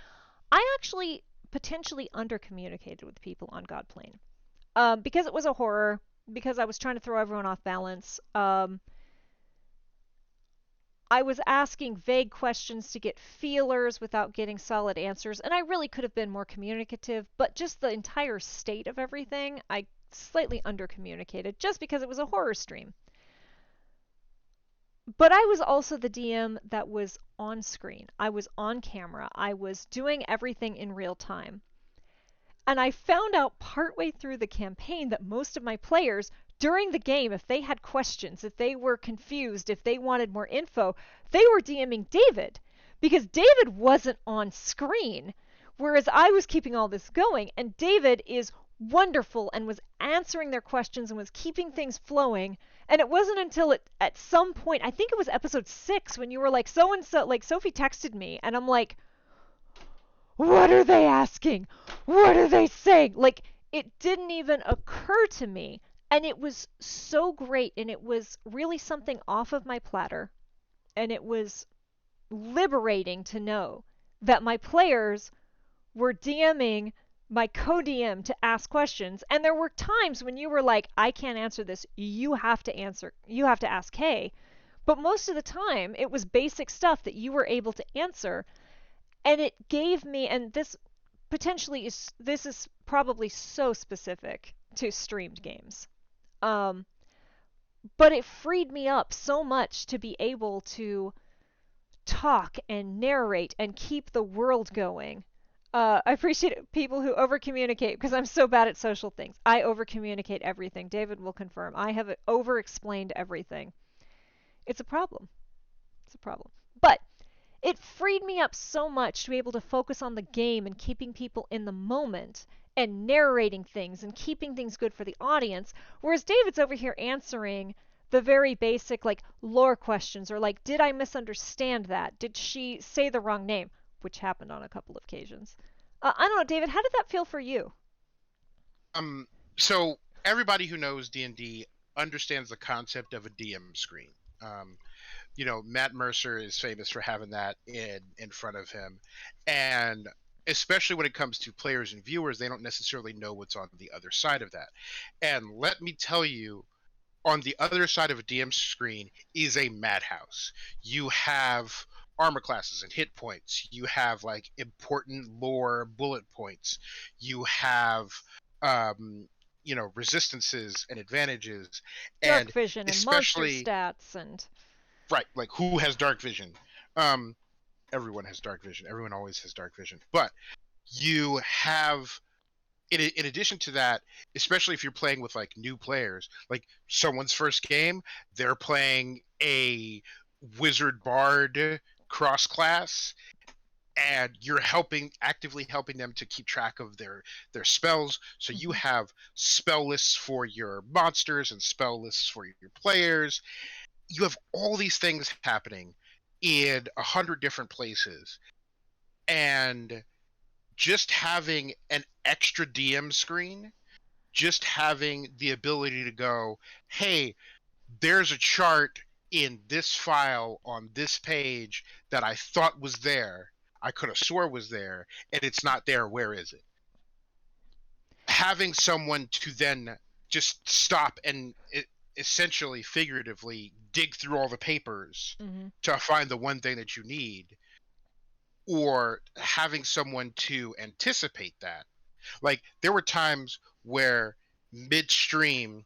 I actually potentially under communicated with people on Godplane because it was a horror, because I was trying to throw everyone off balance. I was asking vague questions to get feelers without getting solid answers, and I really could have been more communicative, but just the entire state of everything, I slightly undercommunicated just because it was a horror stream. But I was also the DM that was on screen. I was on camera. I was doing everything in real time. And I found out partway through the campaign that most of my players, during the game, if they had questions, if they were confused, if they wanted more info, they were DMing David because David wasn't on screen. Whereas I was keeping all this going, and David is wonderful and was answering their questions and was keeping things flowing. And it wasn't until at some point, I think it was episode 6, when you were like, so and so, like Sophie texted me, and I'm like, what are they asking? What are they saying? Like, it didn't even occur to me. And it was so great. And it was really something off of my platter. And it was liberating to know that my players were DMing my co-DM to ask questions. And there were times when you were like, I can't answer this. You have to answer. You have to ask Kay. But most of the time, it was basic stuff that you were able to answer. And it gave me, and this is probably so specific to streamed games, um, but it freed me up so much to be able to talk and narrate and keep the world going. I appreciate people who over communicate because I'm so bad at social things. I over communicate everything. David will confirm. I have over explained everything. It's a problem. It's a problem. But it freed me up so much to be able to focus on the game and keeping people in the moment and narrating things and keeping things good for the audience. Whereas David's over here answering the very basic, like, lore questions, or like, did I misunderstand that? Did she say the wrong name? Which happened on a couple of occasions. I don't know, David, how did that feel for you? So everybody who knows D&D understands the concept of a DM screen. Matt Mercer is famous for having that in front of him, and especially when it comes to players and viewers, they don't necessarily know what's on the other side of that. And let me tell you, on the other side of a DM screen is a madhouse. You have armor classes and hit points. You have like important lore bullet points. You have resistances and advantages, Dark and vision and monster especially stats and right, like who has dark vision. um Everyone has dark vision, everyone always has dark vision, but you have, in addition to that, especially if you're playing with like new players, like someone's first game, they're playing a wizard bard cross class, and you're actively helping them to keep track of their spells. So you have spell lists for your monsters and spell lists for your players. You have all these things happening in 100 different places, and just having an extra DM screen, just having the ability to go, hey, there's a chart in this file on this page that I thought was there. I could have swore was there, and it's not there. Where is it? Having someone to then just stop and essentially, figuratively, dig through all the papers to find the one thing that you need, or having someone to anticipate that. Like, there were times where midstream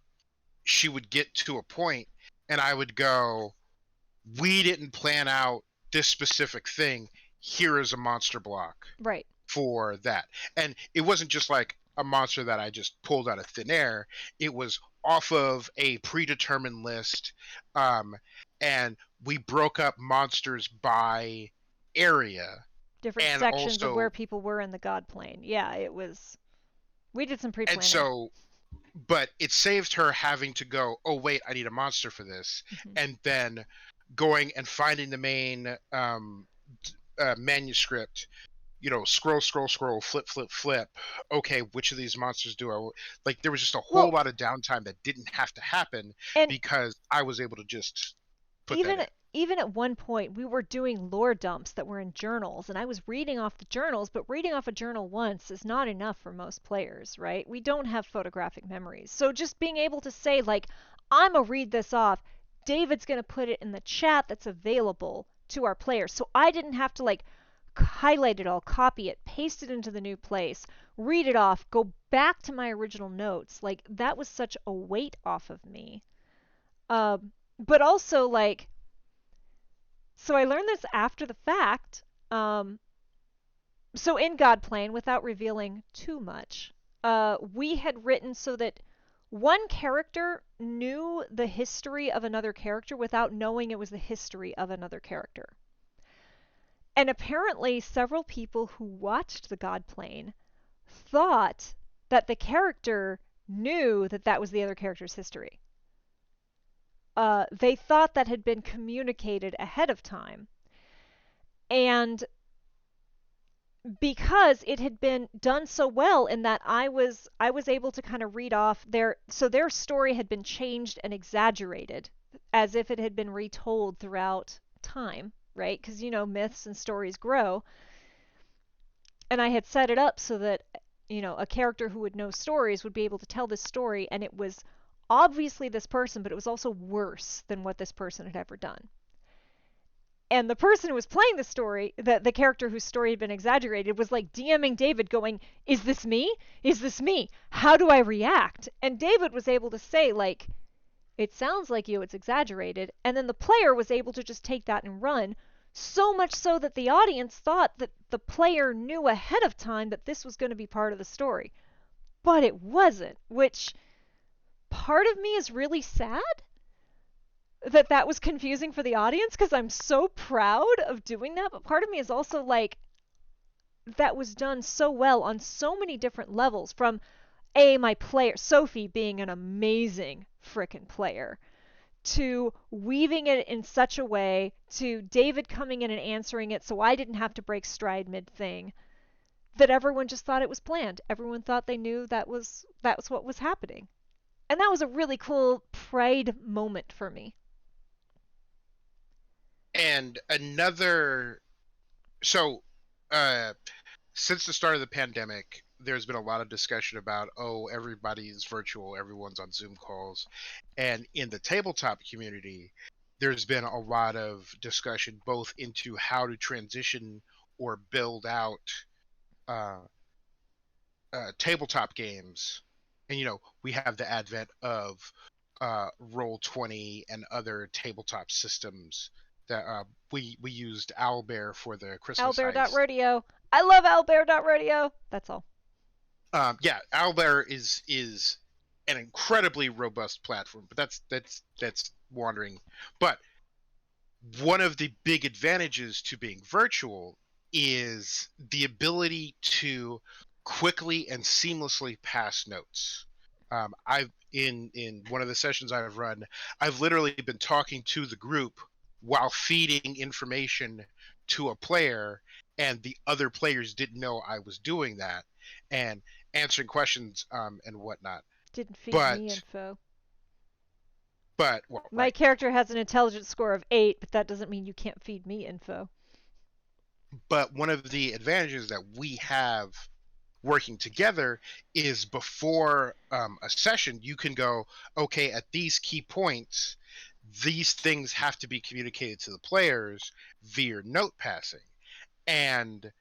she would get to a point and I would go, we didn't plan out this specific thing. Here is a monster block right. for that. And it wasn't just like a monster that I just pulled out of thin air. It was off of a predetermined list. And we broke up monsters by area. Different And sections of where also, people were in the god plane. Yeah, it was. We did some and pre-planning. so, but it saved her having to go, oh wait, I need a monster for this, and then going and finding the main manuscript, scroll, flip. Okay, which of these monsters do I like? There was just a whole Well, lot of downtime that didn't have to happen and because I was able to just put that even in. even at one point we were doing lore dumps that were in journals, and I was reading off the journals, but reading off a journal once is not enough for most players, right? We don't have photographic memories. So just being able to say like, I'm gonna read this off, David's gonna put it in the chat that's available to our players. So I didn't have to like highlight it all, copy it, paste it into the new place, read it off, go back to my original notes. Like that was such a weight off of me. But also like, so I learned this after the fact. Um, so in Godplane, without revealing too much, we had written so that one character knew the history of another character without knowing it was the history of another character. And apparently, several people who watched the Godplane thought that the character knew that that was the other character's history. They thought that had been communicated ahead of time. And because it had been done so well in that I was able to kind of read off their story had been changed and exaggerated as if it had been retold throughout time, right? Because myths and stories grow. And I had set it up so that a character who would know stories would be able to tell this story, and it was obviously this person, but it was also worse than what this person had ever done. And the person who was playing the story, the character whose story had been exaggerated, was like DMing David going, is this me? Is this me? How do I react? And David was able to say like, it sounds like you, it's exaggerated. And then the player was able to just take that and run, so much so that the audience thought that the player knew ahead of time that this was going to be part of the story. But it wasn't, which part of me is really sad that that was confusing for the audience because I'm so proud of doing that. But part of me is also like, that was done so well on so many different levels, from my player, Sophie, being an amazing frickin' player, to weaving it in such a way, to David coming in and answering it so I didn't have to break stride mid thing, that everyone just thought it was planned. Everyone thought they knew that was what was happening. And that was a really cool pride moment for me. And another, so uh, since the start of the pandemic, there's been a lot of discussion about, oh, everybody's virtual, everyone's on Zoom calls. And in the tabletop community, there's been a lot of discussion both into how to transition or build out uh, tabletop games. And, we have the advent of Roll20 and other tabletop systems that we used Owlbear for the Christmas heist. Owlbear.rodeo. I love Owlbear.rodeo. That's all. Yeah, Owlbear is an incredibly robust platform, but that's wandering. But one of the big advantages to being virtual is the ability to quickly and seamlessly pass notes. I've in one of the sessions I've run, I've literally been talking to the group while feeding information to a player, and the other players didn't know I was doing that, and answering questions and whatnot. Didn't feed me But info. well, My right. character has an intelligence score of 8, but that doesn't mean you can't feed me info. But one of the advantages that we have working together is before a session, you can go, okay, at these key points, these things have to be communicated to the players via note passing. And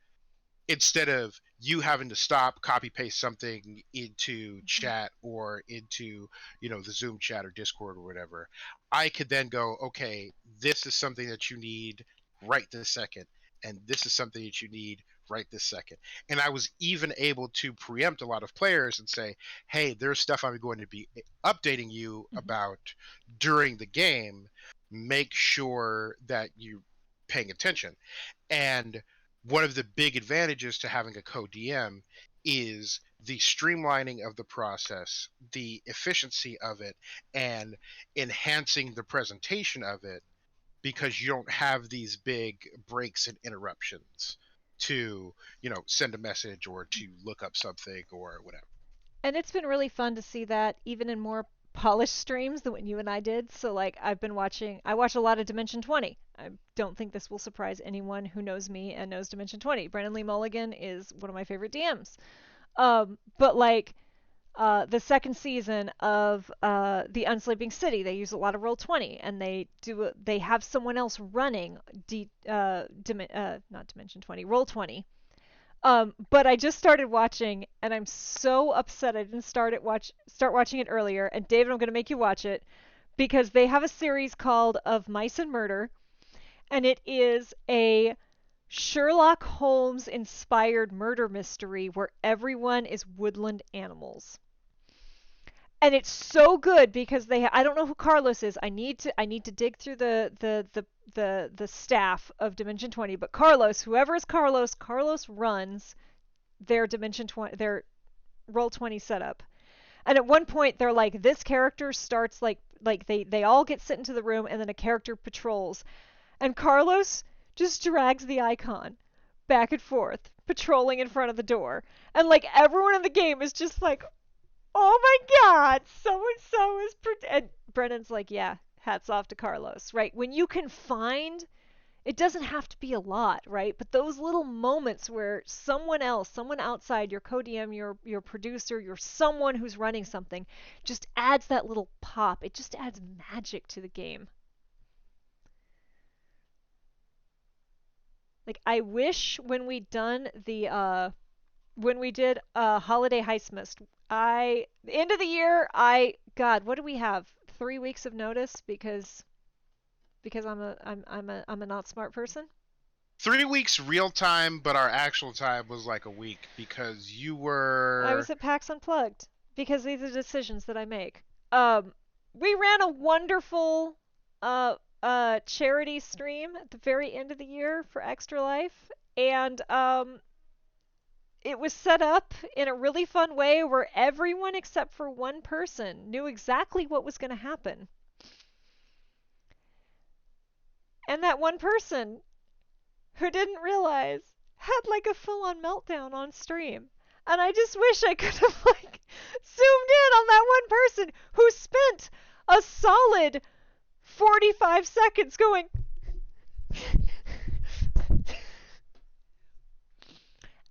instead of you having to stop, copy paste something into Mm-hmm. chat or into the Zoom chat or Discord or whatever, I could then go, okay, this is something that you need right this second, and this is something that you need right this second. And I was even able to preempt a lot of players and say, hey, there's stuff I'm going to be updating you Mm-hmm. about during the game. Make sure that you're paying attention. And one of the big advantages to having a co-DM is the streamlining of the process, the efficiency of it, and enhancing the presentation of it because you don't have these big breaks and interruptions to, send a message or to look up something or whatever. And it's been really fun to see that even in more polished streams than what you and I did. So like I watch a lot of Dimension 20. I don't think this will surprise anyone who knows me and knows Dimension 20. Brennan Lee Mulligan is one of my favorite DMs. But like the second season of the Unsleeping City, they use a lot of Roll20, and they have someone else running not Dimension 20, Roll20. But I just started watching, and I'm so upset I didn't start watching it earlier. And David, I'm going to make you watch it because they have a series called Of Mice and Murder, and it is a Sherlock Holmes inspired murder mystery where everyone is woodland animals. And it's so good because I don't know who Carlos is. I need to dig through the staff of Dimension 20, but whoever is Carlos runs their Dimension 20 their Roll20 setup. And at one point they're like this character starts like they all get sent into the room and then a character patrols. And Carlos just drags the icon back and forth, patrolling in front of the door. And like everyone in the game is just like, oh my god, so and so is. And Brennan's like, yeah, hats off to Carlos, right? When you can find, it doesn't have to be a lot, right? But those little moments where someone else, someone outside, your co-DM, your producer, your someone who's running something, just adds that little pop. It just adds magic to the game. Like I wish when we did Holiday Heistmas, the end of the year, God, what do we have? 3 weeks of notice because I'm a not smart person. 3 weeks real time, but our actual time was like a week because you I were. was at PAX Unplugged because these are decisions that I make. We ran a wonderful charity stream at the very end of the year for Extra Life, and it was set up in a really fun way where everyone except for one person knew exactly what was going to happen. And that one person who didn't realize had like a full on meltdown on stream. And I just wish I could have like zoomed in on that one person who spent a solid 45 seconds going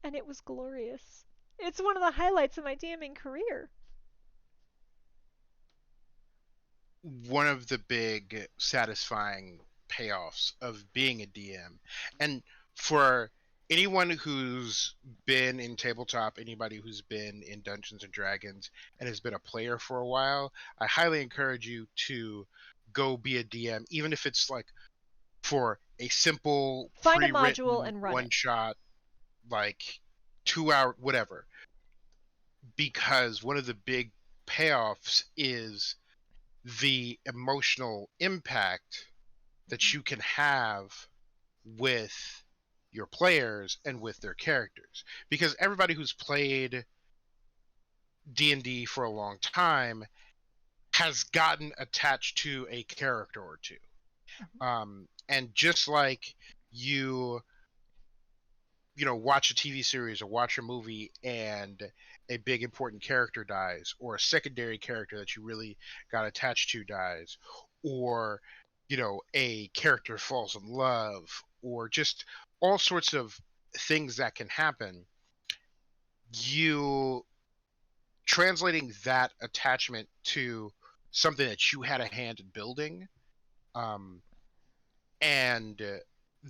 and it was glorious. It's one of the highlights of my DMing career. One of the big satisfying payoffs of being a DM. And for anyone who's been in tabletop, anybody who's been in Dungeons and Dragons and has been a player for a while, I highly encourage you to go be a DM, even if it's like for a simple Find a module pre-written and run one it. shot, like 2 hour whatever, because one of the big payoffs is the emotional impact that you can have with your players and with their characters, because everybody who's played D&D for a long time has gotten attached to a character or two, and just like you watch a TV series or watch a movie and a big important character dies, or a secondary character that you really got attached to dies, or a character falls in love, or just all sorts of things that can happen. You translating that attachment to something that you had a hand in building, um, and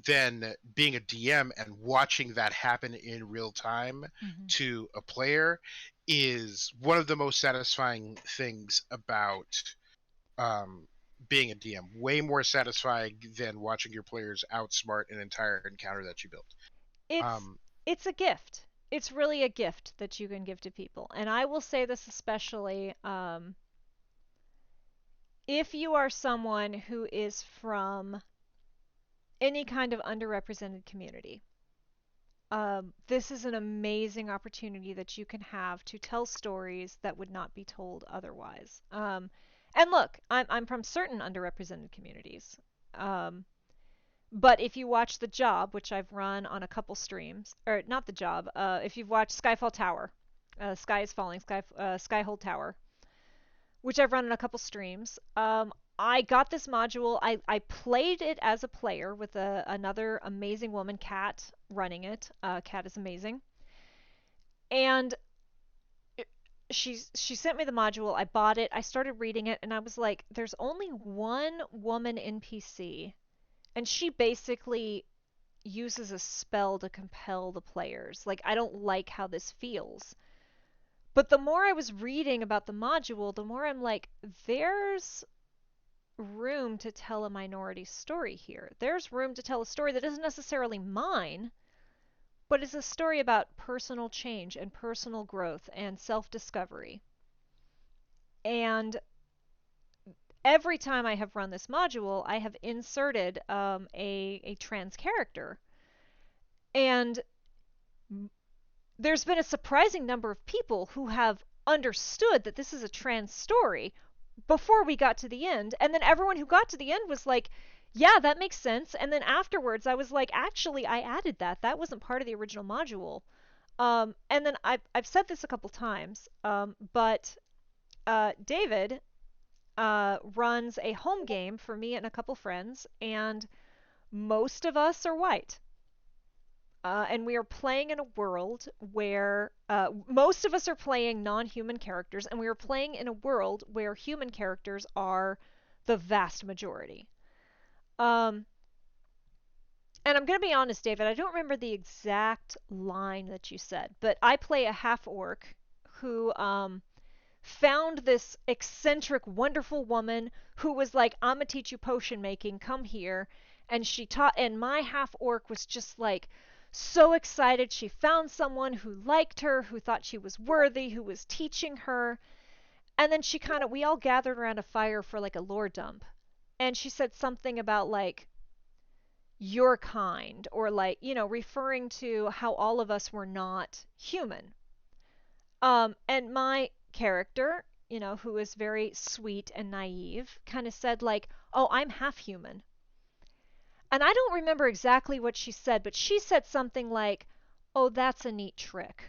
then being a DM and watching that happen in real time Mm-hmm. to a player is one of the most satisfying things about um, being a DM. Way more satisfying than watching your players outsmart an entire encounter that you built. It's Um, it's a gift. It's really a gift that you can give to people. And I will say this especially if you are someone who is from any kind of underrepresented community. This is an amazing opportunity that you can have to tell stories that would not be told otherwise. And look, I'm from certain underrepresented communities. But if you watch The Job, which I've run on a couple streams, or not The Job, if you've watched Skyfall Tower, Sky is Falling, Skyhold Tower, which I've run on a couple streams, I got this module. I played it as a player with another amazing woman, Kat, running it. Kat is amazing. And she sent me the module. I bought it. I started reading it, and I was like, there's only one woman NPC, and she basically uses a spell to compel the players. Like, I don't like how this feels. But the more I was reading about the module, the more I'm like, there's room to tell a minority story here. There's room to tell a story that isn't necessarily mine, but is a story about personal change and personal growth and self discovery. And every time I have run this module, I have inserted a trans character. And there's been a surprising number of people who have understood that this is a trans story before we got to the end. And then everyone who got to the end was like, yeah, that makes sense. And then afterwards, I was like, actually, I added that. That wasn't part of the original module. And then I've said this a couple times, but David runs a home game for me and a couple friends, and most of us are white. And we are playing in a world where most of us are playing non human characters, and we are playing in a world where human characters are the vast majority. Um, and I'm going to be honest, David, I don't remember the exact line that you said, but I play a half orc who found this eccentric, wonderful woman who was like, I'm going to teach you potion making, come here. And she taught, and my half orc was just like, so excited. She found someone who liked her, who thought she was worthy, who was teaching her. And then we all gathered around a fire for like a lore dump. And she said something about like, your kind, or like, referring to how all of us were not human. And my character, who is very sweet and naive, kind of said like, "Oh, I'm half human." And I don't remember exactly what she said, but she said something like, "Oh, that's a neat trick,"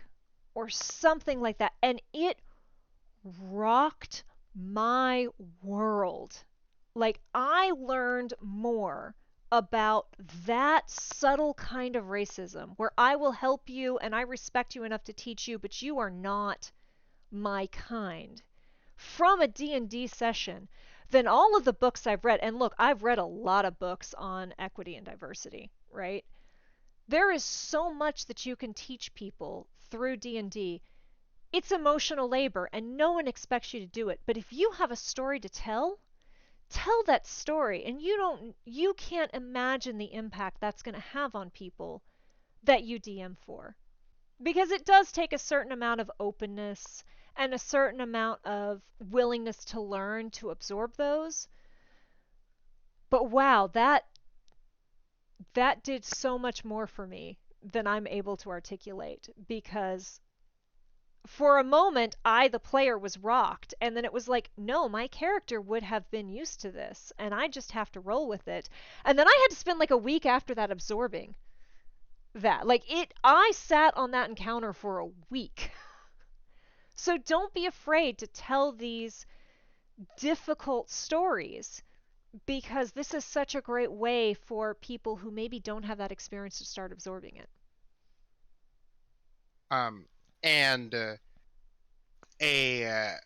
or something like that. And it rocked my world. Like, I learned more about that subtle kind of racism where I will help you and I respect you enough to teach you, but you are not my kind, from a D&D session than all of the books I've read. And look, I've read a lot of books on equity and diversity, right? There is so much that you can teach people through D&D. It's emotional labor and no one expects you to do it. But if you have a story to tell that story, and you can't imagine the impact that's going to have on people that you DM for. Because it does take a certain amount of openness and a certain amount of willingness to learn to absorb those. But wow, that did so much more for me than I'm able to articulate, because for a moment I, the player, was rocked, and then it was like, no, my character would have been used to this and I just have to roll with it. And then I had to spend like a week after that absorbing that. Like, I sat on that encounter for a week. So don't be afraid to tell these difficult stories, because this is such a great way for people who maybe don't have that experience to start absorbing it. And a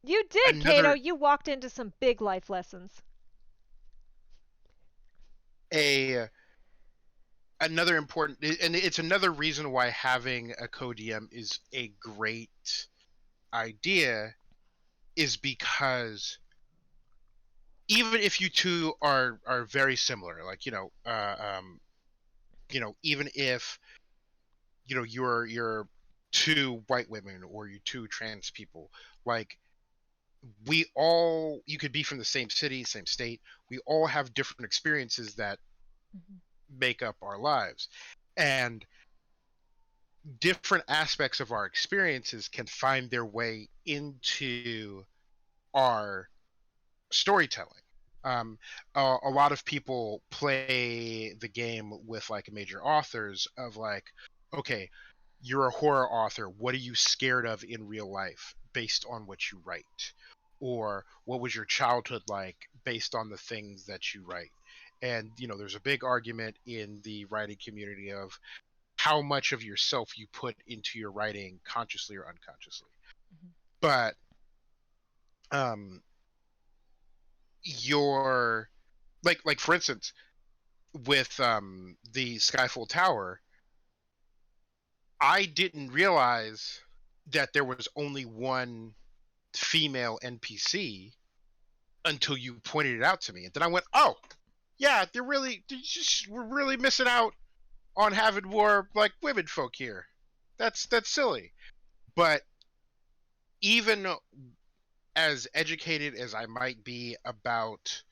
You did, Kato. another You walked into some big life lessons. a another important, and it's another reason why having a co-DM is a great idea, is because even if you two are very similar, like even if you're two white women or you two trans people, like, you could be from the same city, same state, we all have different experiences that Mm-hmm. make up our lives, and different aspects of our experiences can find their way into our storytelling. Um, a lot of people play the game with like major authors of like, okay, you're a horror author. What are you scared of in real life based on what you write? Or what was your childhood like based on the things that you write? And, there's a big argument in the writing community of how much of yourself you put into your writing consciously or unconsciously. Mhm. But um, your like for instance, with the Skyfall Tower, I didn't realize that there was only one female NPC until you pointed it out to me, and then I went, "Oh, yeah, we're really missing out on having more like women folk here. That's silly." But even as educated as I might be about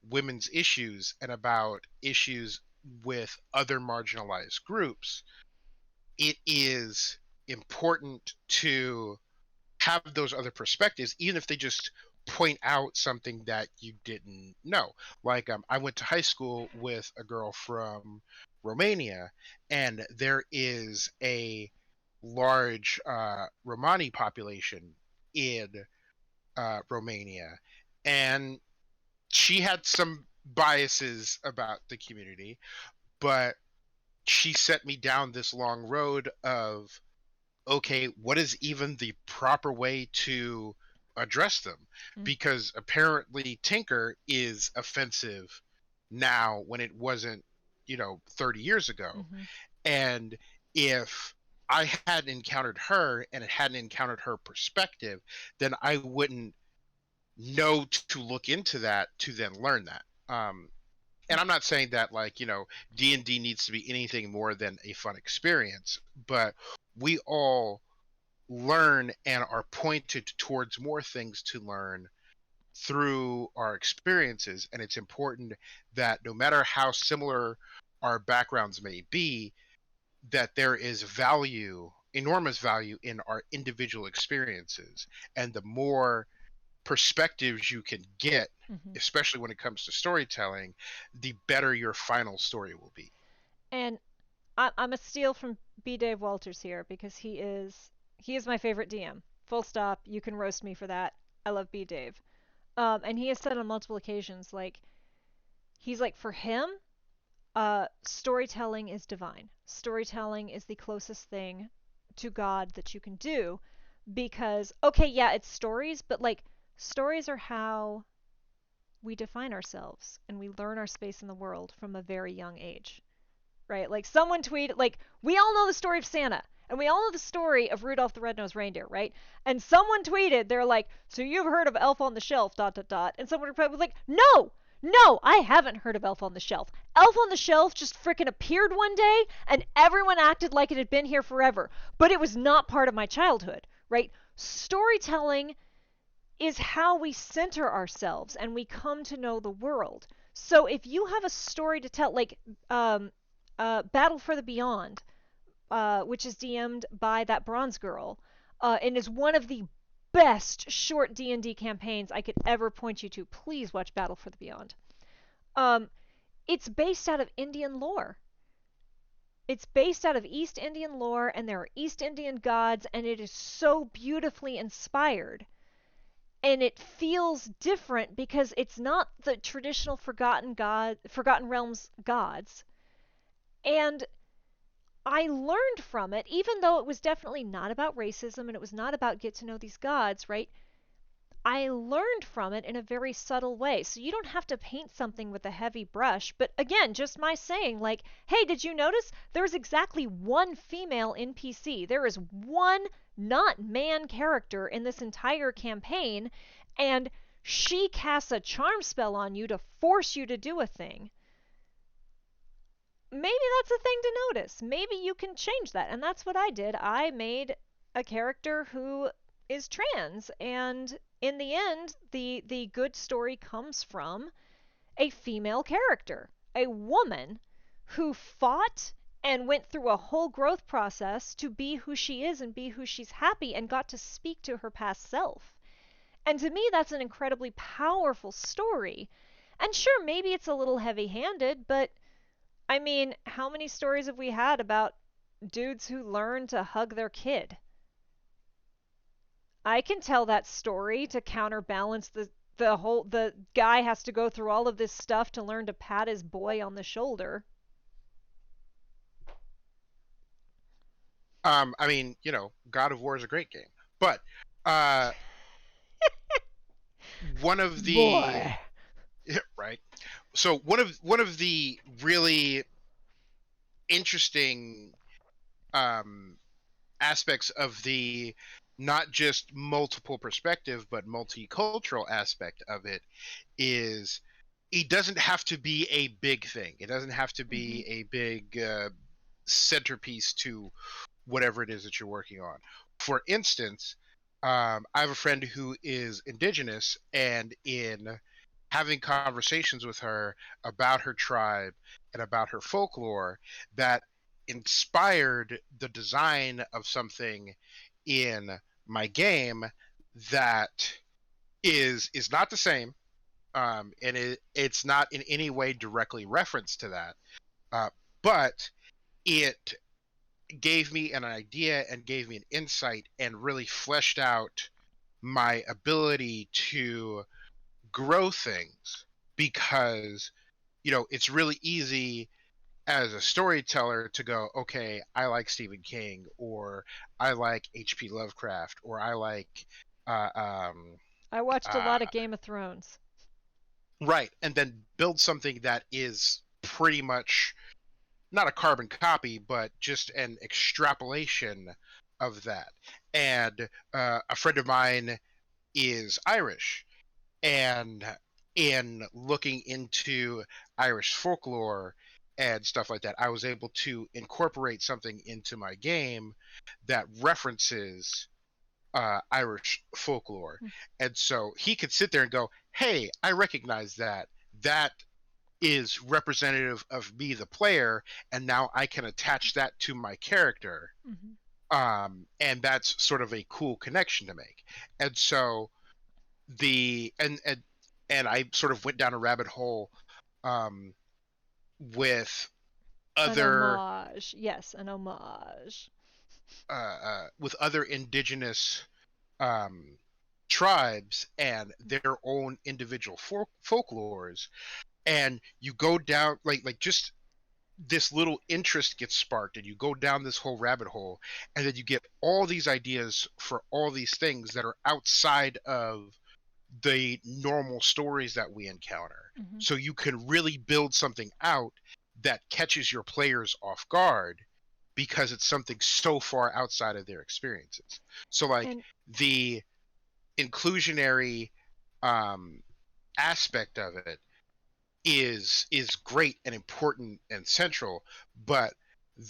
women's issues and about issues with other marginalized groups, it is important to have those other perspectives, even if they just point out something that you didn't know. Like, I went to high school with a girl from Romania, and there is a large Romani population in Romania, and she had some biases about the community, but she set me down this long road of, okay, what is even the proper way to address them? Mm. Because apparently Tinker is offensive now when it wasn't, 30 years ago. Mhm. And if I hadn't encountered her and hadn't encountered her perspective, then I wouldn't know to look into that to then learn that. And I'm not saying that like, D&D needs to be anything more than a fun experience, but we all learn and are pointed towards more things to learn through our experiences. And it's important that no matter how similar our backgrounds may be, that there is value, enormous value in our individual experiences. And the more perspectives you can get, Mhm. especially when it comes to storytelling, the better your final story will be. And I'm a steal from B. Dave Walters here because he is my favorite DM. Full stop. You can roast me for that. I love B. Dave. And he has said on multiple occasions, like he's like for him, storytelling is divine. Storytelling is the closest thing to God that you can do because okay, yeah, it's stories, but like stories are how we define ourselves and we learn our space in the world from a very young age, right? Like someone tweeted, like we all know the story of Santa, and we all know the story of Rudolph the Red-Nosed Reindeer, right? And someone tweeted, they're like, "So you've heard of Elf on the Shelf?" Dot dot dot. And someone replied was like, "No, no, I haven't heard of Elf on the Shelf. Elf on the Shelf just freaking appeared one day, and everyone acted like it had been here forever, but it was not part of my childhood." Right? Storytelling is how we center ourselves and we come to know the world. So if you have a story to tell, like Battle for the Beyond, which is DM'd by that bronze girl, and is one of the best short D&D campaigns I could ever point you to. Please watch Battle for the Beyond. Um, it's based out of Indian lore. It's based out of East Indian lore, and there are East Indian gods, and it is so beautifully inspired. And it feels different because it's not the traditional Forgotten Realms gods. And I learned from it, even though it was definitely not about racism and it was not about get to know these gods, right? I learned from it in a very subtle way. So you don't have to paint something with a heavy brush. But again, just my saying, like, hey, did you notice there's exactly one female NPC? There is one not man character in this entire campaign, and she casts a charm spell on you to force you to do a thing. Maybe that's a thing to notice. Maybe you can change that. And that's what I did. I made a character who is trans, and in the end, the good story comes from a female character, a woman who fought and went through a whole growth process to be who she is and be who she's happy and got to speak to her past self. And to me, that's an incredibly powerful story. And sure, maybe it's a little heavy handed, but I mean, how many stories have we had about dudes who learn to hug their kid? I can tell that story to counterbalance the guy has to go through all of this stuff to learn to pat his boy on the shoulder. I mean, God of War is a great game, but uh, one of the Boy. right. So one of the really interesting um, aspects of the not just multiple perspective but multicultural aspect of it is it doesn't have to be a big thing. It doesn't have to Hmm. be a big centerpiece to whatever it is that you're working on. For instance, I have a friend who is indigenous, and in having conversations with her about her tribe and about her folklore, that inspired the design of something in my game that is not the same, and it's not in any way directly referenced to that, uh, but it gave me an idea and gave me an insight and really fleshed out my ability to grow things, because it's really easy as a storyteller to go, okay, I like Stephen King, or I like HP Lovecraft, or I like uh, um, I watched a uh, lot of Game of Thrones. right, and then build something that is pretty much not a carbon copy, but just an extrapolation of that. And a friend of mine is Irish, and in looking into Irish folklore and stuff like that, I was able to incorporate something into my game that references Irish folklore. Hmm. And so he could sit there and go, "Hey, I recognize that. That is representative of me, the player, and now I can attach that to my character." Hmm. And that's sort of a cool connection to make. And so the and I sort of went down a rabbit hole um, with An other homage. Yes, an homage. with other indigenous um, tribes and their own individual folklores, and you go down like just this little interest gets sparked, and you go down this whole rabbit hole, and then you get all these ideas for all these things that are outside of the normal stories that we encounter. Hmm. So you can really build something out that catches your players off guard because it's something so far outside of their experiences. So like And the inclusionary um, aspect of it is great and important and central, but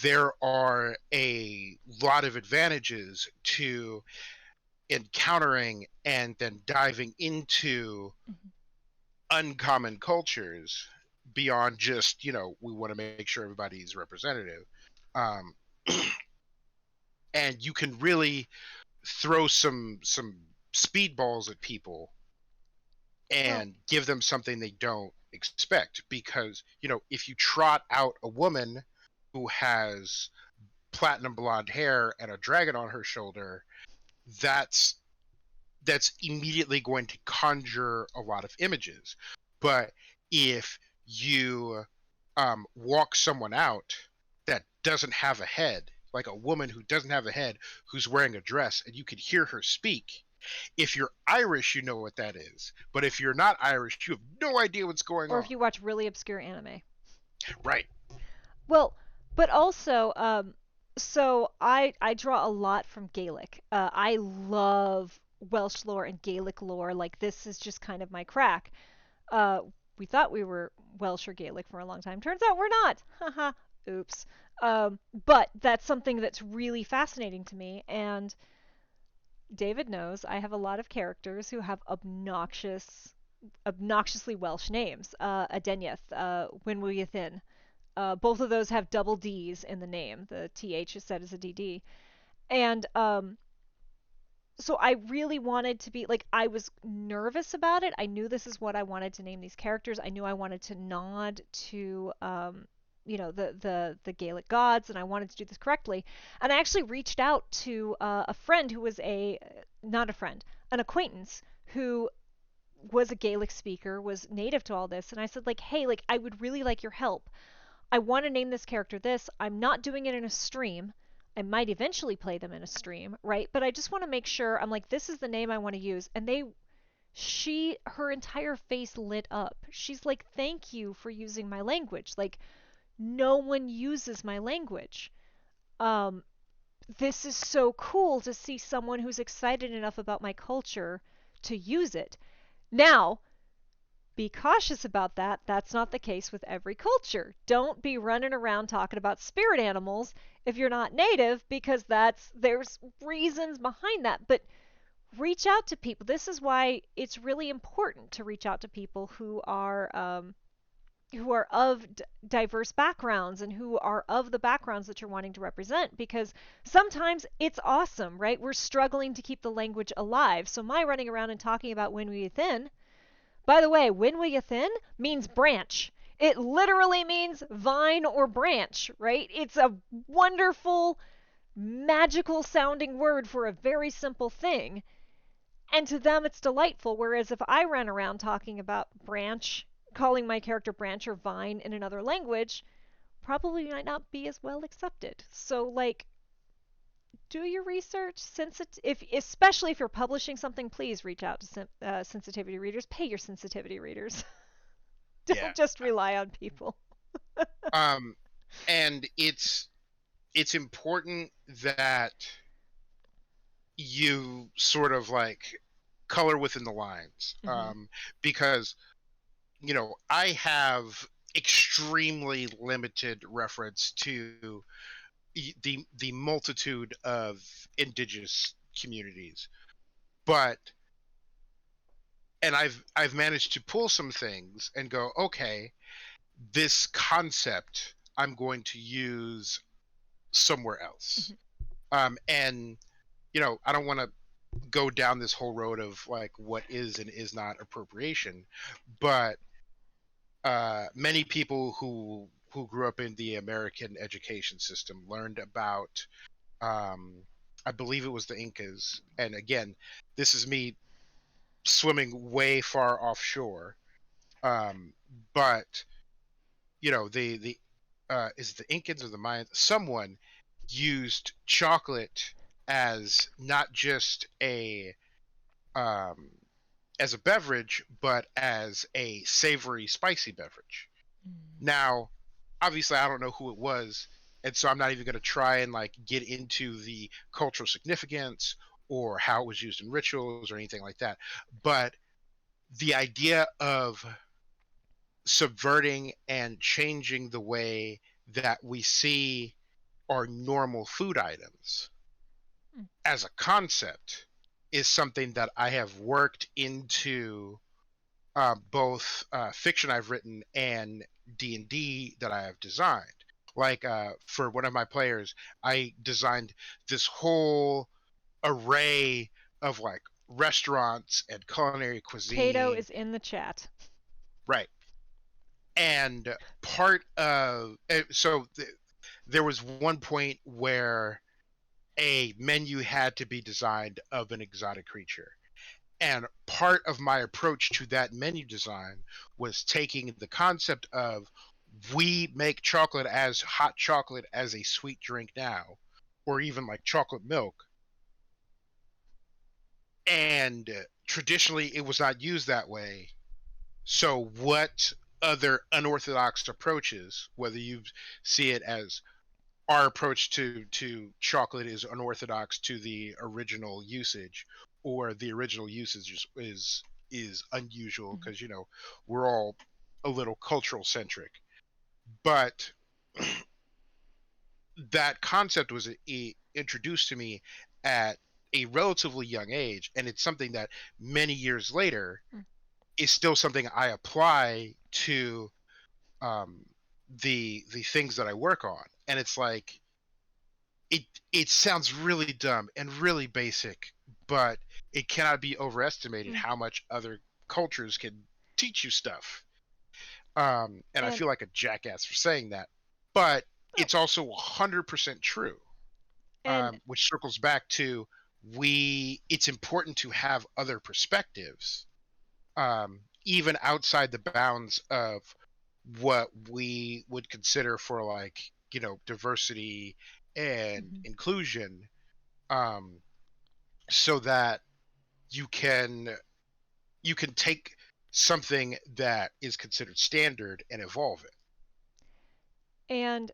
there are a lot of advantages to encountering and then diving into mhm. uncommon cultures beyond just we want to make sure everybody's representative, um, and you can really throw some speedballs at people Well, and give them something they don't expect, because if you trot out a woman who has platinum blonde hair and a dragon on her shoulder, that's that's immediately going to conjure a lot of images. But if you walk someone out that doesn't have a head, like a woman who doesn't have a head, who's wearing a dress, and you can hear her speak, if you're Irish, you know what that is. But if you're not Irish, you have no idea what's going or on. if you watch really obscure anime. Right. Well, but also, so I draw a lot from Gaelic. I love Welsh lore and Gaelic lore. Like this is just kind of my crack. Uh, we thought we were Welsh or Gaelic for a long time. Turns out we're not. Haha. Oops. But that's something that's really fascinating to me. And David knows I have a lot of characters who have obnoxiously Welsh names. Adenyeth, Winwuyathin. Both of those have double D's in the name. The TH is set as a DD. And so I really wanted to be like, I was nervous about it. I knew this is what I wanted to name these characters. I knew I wanted to nod to the Gaelic gods, and I wanted to do this correctly. And I actually reached out to a friend who was a not a friend, an acquaintance who was a Gaelic speaker, was native to all this, and I said like, "Hey, like I would really like your help. I want to name this character this. I'm not doing it in a stream. I might eventually play them in a stream, right? But I just want to make sure I'm like, this is the name I want to use." And her entire face lit up. She's like, "Thank you for using my language. Like, no one uses my language. Um, this is so cool to see someone who's excited enough about my culture to use it." Now, be cautious about that. That's not the case with every culture. Don't be running around talking about spirit animals if you're not native, because there's reasons behind that. But reach out to people. This is why it's really important to reach out to people who are of diverse backgrounds and who are of the backgrounds that you're wanting to represent, because sometimes it's awesome, right? We're struggling to keep the language alive. So my running around and talking about when we thin, by the way, when will you thin means branch. It literally means vine or branch, right? It's a wonderful, magical sounding word for a very simple thing. And to them, it's delightful. Whereas if I ran around talking about branch, calling my character branch or vine in another language, probably might not be as well accepted. So, like, do your research. Especially if you're publishing something, please reach out to sensitivity readers. Pay your sensitivity readers. Yeah. Don't just rely on people. Um, and it's important that you sort of like color within the lines, Mm-hmm. because I have extremely limited reference to the multitude of indigenous communities, but and I've managed to pull some things and go, okay, this concept I'm going to use somewhere else. Mm-hmm. And I don't want to go down this whole road of like what is and is not appropriation, but many people who grew up in the American education system learned about, um, I believe it was the Incas, and again, this is me swimming way far offshore, um, but the is it the Incans or the Mayans? Someone used chocolate as not just um, a beverage, but as a savory, spicy beverage. Now, obviously, I don't know who it was, and so I'm not even going to try and like get into the cultural significance or how it was used in rituals or anything like that. But the idea of subverting and changing the way that we see our normal food items as a concept is something that I have worked into both fiction I've written and D&D that I have designed. Like for one of my players, I designed this whole array of like restaurants and culinary Cato cuisine. is in the chat. Right. And part of there was one point where a menu had to be designed of an exotic creature. And part of my approach to that menu design was taking the concept of we make chocolate as hot chocolate as a sweet drink now, or even like chocolate milk. And traditionally, it was not used that way. So, what other unorthodox approaches, whether you see it as our approach to chocolate is unorthodox to the original usage, or the original usage is unusual Mm-hmm. because we're all a little cultural centric, but that concept was introduced to me at a relatively young age, and it's something that many years later is still something I apply to um, the things that I work on, and it's like it sounds really dumb and really basic, but it cannot be overestimated how much other cultures can teach you stuff. And I And feel like a jackass for saying that, but oh, it's also 100% true. and Which circles back to it's important to have other perspectives, even outside the bounds of what we would consider for, like, diversity and mhm. inclusion, um, so that you can take something that is considered standard and evolve it. And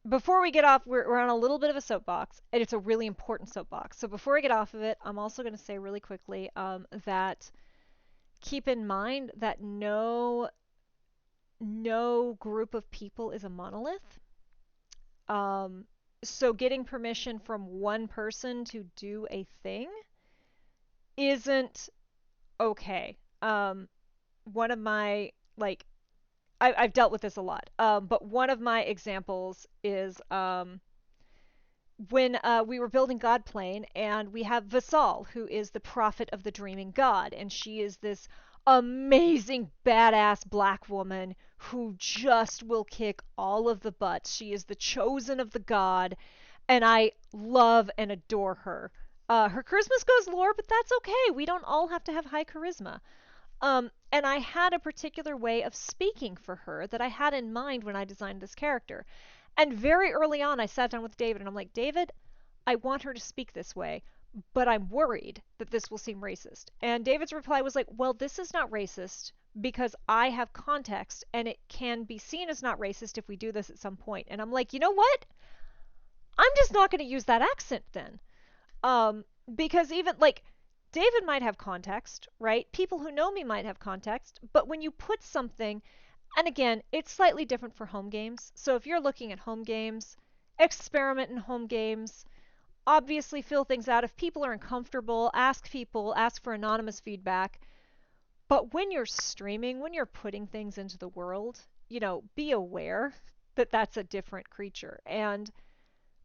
before we get off, we're on a little bit of a soapbox, and it's a really important soapbox. So before I get off of it, I'm also going to say really quickly that keep in mind that no group of people is a monolith. Um, so getting permission from one person to do a thing isn't okay. One of my like I've dealt with this a lot. But one of my examples is when we were building God Plane, and we have Vasal, who is the prophet of the dreaming god, and she is this amazing, badass black woman who just will kick all of the butts. She is the chosen of the god, and I love and adore her. Her charisma goes lower, but that's okay. We don't all have to have high charisma. And I had a particular way of speaking for her that I had in mind when I designed this character. And very early on, I sat down with David and I'm like, David, I want her to speak this way, but I'm worried that this will seem racist. And David's reply was like, well, this is not racist because I have context and it can be seen as not racist if we do this at some point. And I'm like, you know what? I'm just not going to use that accent then. Um, because even like David might have context, right? People who know me might have context, but when you put something, and again, it's slightly different for home games. So if you're looking at home games, experiment in home games, obviously fill things out. If people are uncomfortable, ask for anonymous feedback. But when you're streaming, when you're putting things into the world, be aware that that's a different creature. And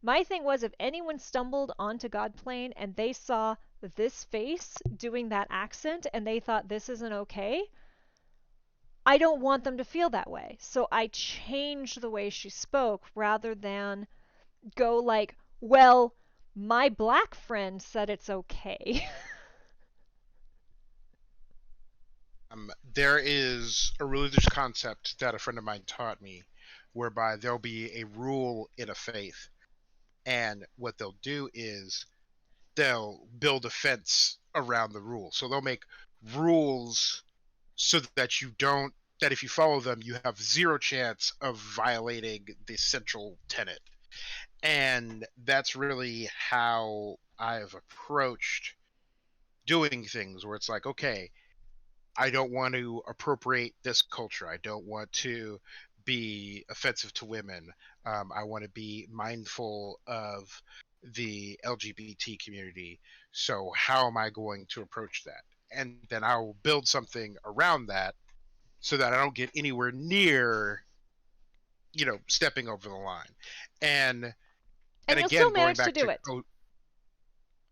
my thing was, if anyone stumbled onto Godplane and they saw this face doing that accent and they thought this isn't okay, I don't want them to feel that way. So I changed the way she spoke rather than go like, well, my black friend said it's okay. There is a religious concept that a friend of mine taught me, whereby there'll be a rule in a faith, and what they'll do is they'll build a fence around the rule. So they'll make rules so that if you follow them, you have zero chance of violating the central tenet. And that's really how I've approached doing things, where it's like, okay, I don't want to appropriate this culture. I don't want to be offensive to women. I want to be mindful of the LGBT community. So, how am I going to approach that? And then I will build something around that so that I don't get anywhere near, stepping over the line. And And you'll again, still going manage to back do to it.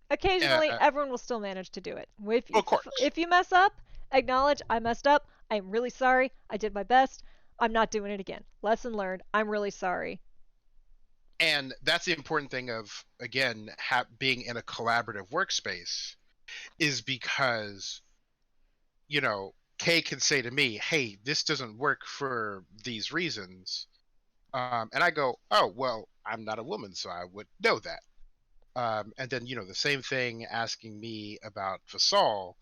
Occasionally, uh, everyone will still manage to do it. If, of if, course. if you mess up, acknowledge I messed up. I'm really sorry. I did my best. I'm not doing it again. Lesson learned. I'm really sorry. And that's the important thing of, again, being in a collaborative workspace, is because, Kay can say to me, hey, this doesn't work for these reasons. And I go, oh, well, I'm not a woman, so I would know that. And then, the same thing asking me about Vasal,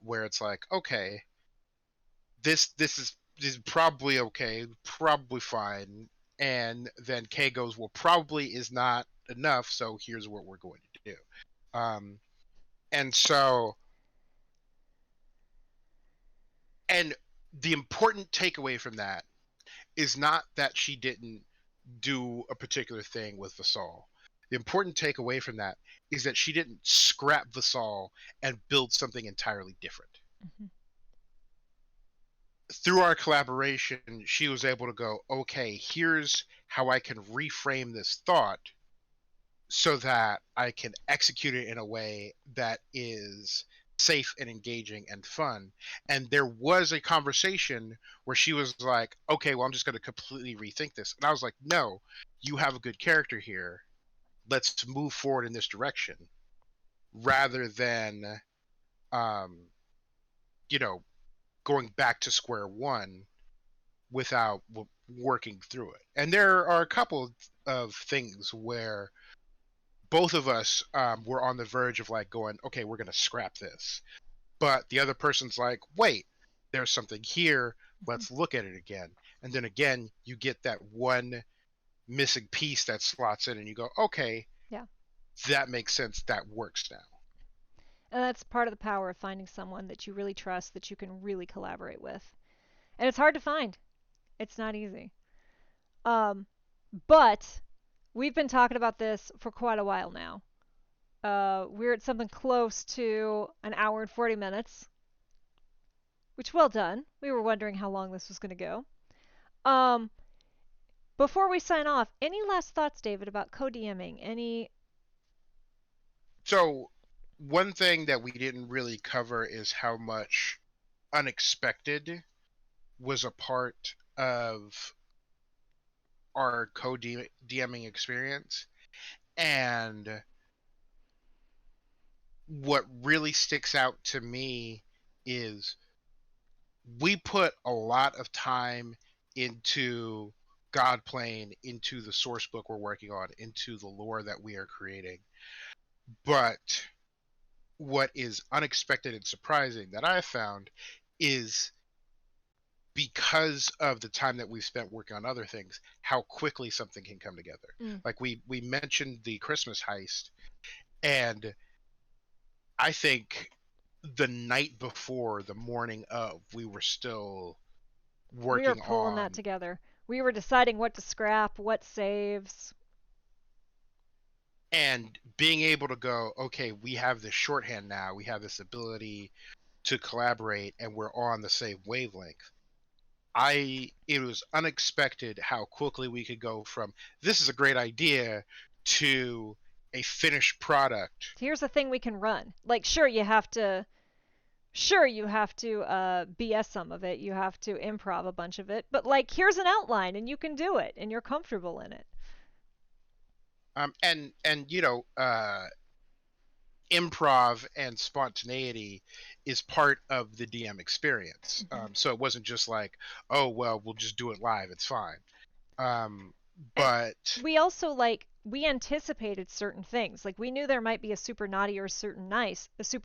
where it's like, okay, this is probably okay, probably fine. And then Kay goes, well, probably is not enough, so here's what we're going to do. Um, and so, and the important takeaway from that is not that she didn't do a particular thing with Vasal. The important takeaway from that is that she didn't scrap Vasal and build something entirely different. Mhm. Through our collaboration, she was able to go, okay, here's how I can reframe this thought so that I can execute it in a way that is safe and engaging and fun. And there was a conversation where she was like, okay, well, I'm just going to completely rethink this. And I was like, no, you have a good character here. Let's move forward in this direction rather than, um, you know, going back to square one without working through it. And there are a couple of things where both of us were on the verge of like going, okay, we're going to scrap this. But the other person's like, wait, there's something here. Mhm. Let's look at it again. And then again, you get that one missing piece that slots in, and you go, okay, Yeah. that makes sense. That works now. And that's part of the power of finding someone that you really trust, that you can really collaborate with. And it's hard to find. It's not easy. Um, but we've been talking about this for quite a while now. We're at something close to an hour and 40 minutes, which well done. We were wondering how long this was going to go. Um, before we sign off, any last thoughts, David, about co-DMing? Any? So, one thing that we didn't really cover is how much unexpected was a part of our co-DMing experience. And what really sticks out to me is we put a lot of time into God Plane, into the source book we're working on, into the lore that we are creating. But what is unexpected and surprising that I have found is because of the time that we've spent working on other things, how quickly something can come together. Mm. Like we mentioned the Christmas heist, and I think the night before, the morning of, we were still We were working pulling that on together. We were deciding what to scrap, what saves. and being able to go, okay, we have this shorthand now, we have this ability to collaborate, and we're on the same wavelength. It was unexpected how quickly we could go from this is a great idea to a finished product. Here's a thing we can run. Like, sure you have to BS some of it. You have to improv a bunch of it. But like, here's an outline, and you can do it, and you're comfortable in it. And improv and spontaneity is part of the DM experience. Mm-hmm. So it wasn't just like, oh well, we'll just do it live, it's fine. Um, And but we anticipated certain things. Like we knew there might be a super naughty or a super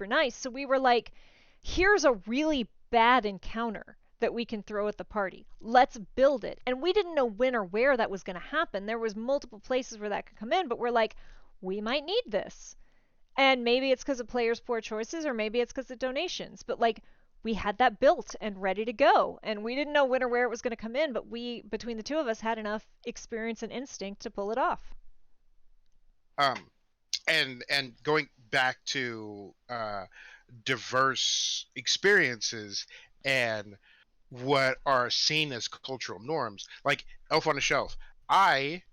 nice. So we were like, here's a really bad encounter that we can throw at the party. Let's build it. And we didn't know when or where that was going to happen. There was multiple places where that could come in, but we're like, we might need this. And maybe it's because of players' poor choices, or maybe it's because of donations. But like, we had that built and ready to go, and we didn't know when or where it was going to come in. But we, between the two of us, had enough experience and instinct to pull it off. um, and going back to diverse experiences and what are seen as cultural norms, like Elf on the Shelf. I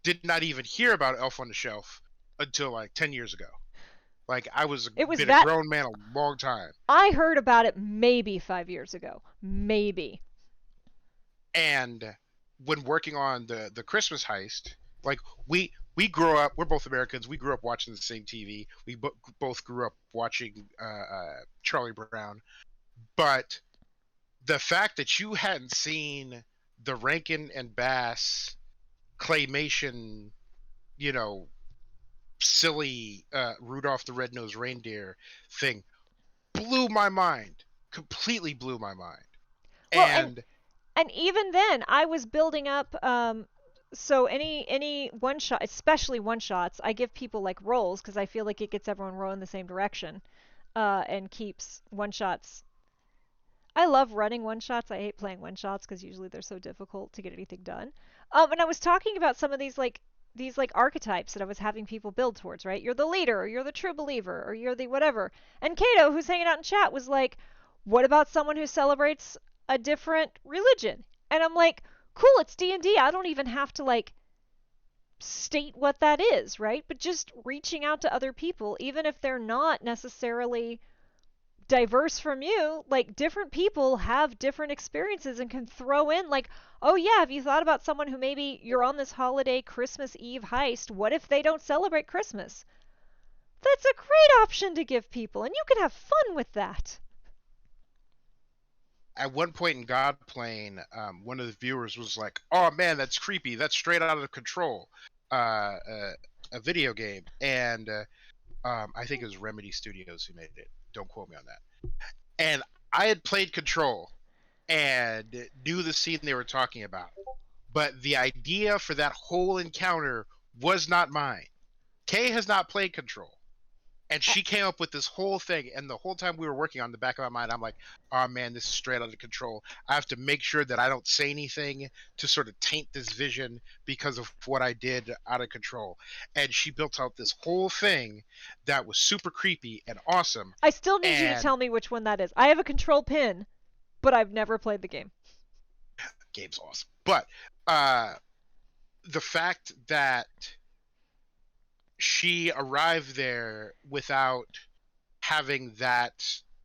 did not even hear about Elf on the Shelf until like 10 years ago. Like I was It was been a that grown man a long time. I heard about it maybe 5 years ago, maybe. And when working on the Christmas heist, like we grew up, we're both Americans, we grew up watching the same TV, we both grew up watching Charlie Brown, but the fact that you hadn't seen the Rankin and Bass claymation, you know, silly Rudolph the Red-Nosed Reindeer thing blew my mind, completely blew my mind. Well, and And and even then, I was building up. So any one shot, especially one shots, I give people like rolls because I feel like it gets everyone rowing the same direction, and keeps one shots. I love running one shots. I hate playing one shots because usually they're so difficult to get anything done. And I was talking about some of these archetypes that I was having people build towards, right? You're the leader, or you're the true believer, or you're the whatever. And Kato, who's hanging out in chat, was like, "What about someone who celebrates a different religion?" And I'm like, "Cool, it's D&D. I don't even have to like state what that is, right? But just reaching out to other people, even if they're not necessarily diverse from you, like different people have different experiences and can throw in like, oh yeah, have you thought about someone who maybe you're on this holiday Christmas Eve heist? What if they don't celebrate Christmas? That's a great option to give people, and you can have fun with that. At one point in God Plane, one of the viewers was like, "Oh man, that's creepy. That's straight out of Control, a video game." And I think it was Remedy Studios who made it. Don't quote me on that. And I had played Control and knew the scene they were talking about, but the idea for that whole encounter was not mine. Kay has not played Control. And she came up with this whole thing, and the whole time we were working on the back of my mind, I'm like, oh man, this is straight out of control. I have to make sure that I don't say anything to sort of taint this vision because of what I did out of control. And she built out this whole thing that was super creepy and awesome. I still need you to And tell me which one that is. I have a control pin, but I've never played the game. game's awesome. But the fact that she arrived there without having that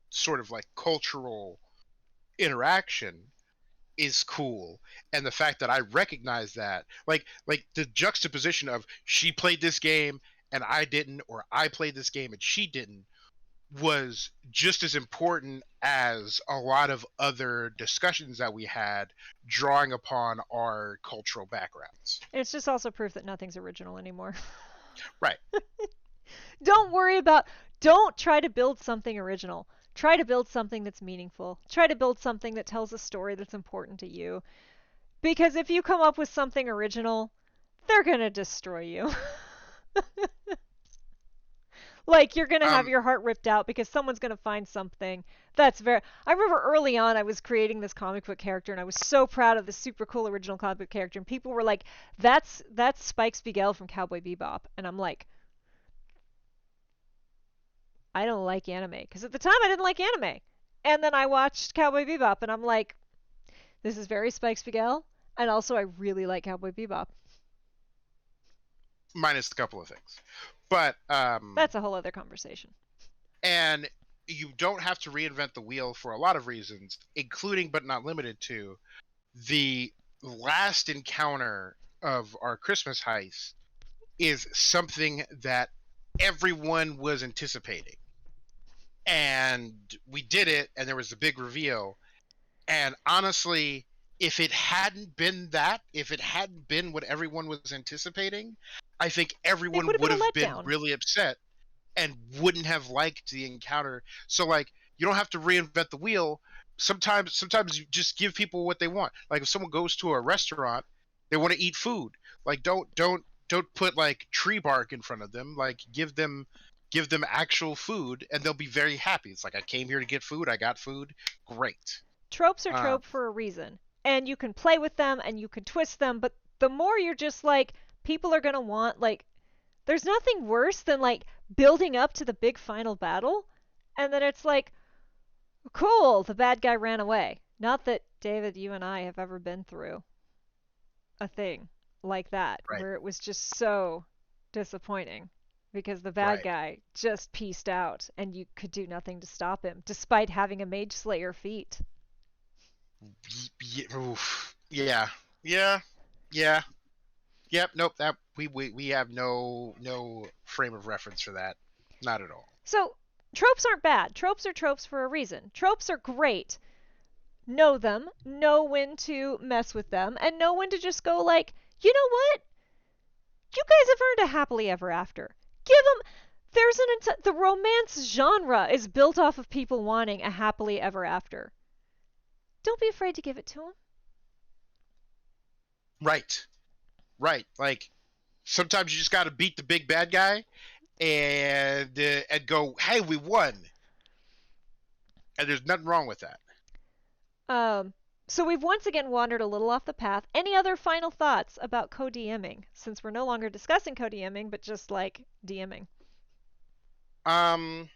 sort of like cultural interaction is cool, and the fact that I recognize that, like the juxtaposition of she played this game and I didn't, or I played this game and she didn't, was just as important as a lot of other discussions that we had drawing upon our cultural backgrounds. And it's just also proof that nothing's original anymore. Right. Don't try to build something original. Try to build something that's meaningful. Try to build something that tells a story that's important to you. Because if you come up with something original, they're going to destroy you. Like you're going to have um your heart ripped out because someone's going to find something that's very. I remember early on I was creating this comic book character and I was so proud of this super cool original comic book character and people were like, that's Spike Spiegel from Cowboy Bebop." And I'm like, I don't like anime because at the time I didn't like anime. And then I watched Cowboy Bebop and I'm like, this is very Spike Spiegel, and also I really like Cowboy Bebop. Minus a couple of things, but That's a whole other conversation. and you don't have to reinvent the wheel for a lot of reasons, including but not limited to the last encounter of our Christmas heist is something that everyone was anticipating. And we did it, and there was a big reveal. And honestly, if it hadn't been what everyone was anticipating, I think It everyone would have would been a have been letdown. really upset and wouldn't have liked the encounter. So like you don't have to reinvent the wheel. Sometimes you just give people what they want. Like if someone goes to a restaurant, they want to eat food. Like don't put like tree bark in front of them. Like give them actual food and they'll be very happy. It's like I came here to get food, I got food. Great. Tropes are Uh, trope for a reason. And you can play with them and you can twist them, but the more you're just like, people are going to want, like, there's nothing worse than, like, building up to the big final battle, and then it's like, cool, the bad guy ran away. Not that, David, you and I have ever been through a thing like that, right, where it was just so disappointing because the bad right. guy just pieced out and you could do nothing to stop him, despite having a Mage Slayer feat. Oof. Yeah, yeah, yeah. Yep. Nope. That we have no frame of reference for that. Not at all. So, tropes aren't bad. Tropes are tropes for a reason. Tropes are great. Know them, know when to mess with them, and know when to just go like, you know what? You guys have earned a happily ever after. Give them. The romance genre is built off of people wanting a happily ever after. Don't be afraid to give it to them. Right. Right. Like sometimes you just got to beat the big bad guy and go, hey, we won. And there's nothing wrong with that. Um, so we've once again wandered a little off the path. Any other final thoughts about co-DMing? Since we're no longer discussing co-DMing, but just like DMing. Um,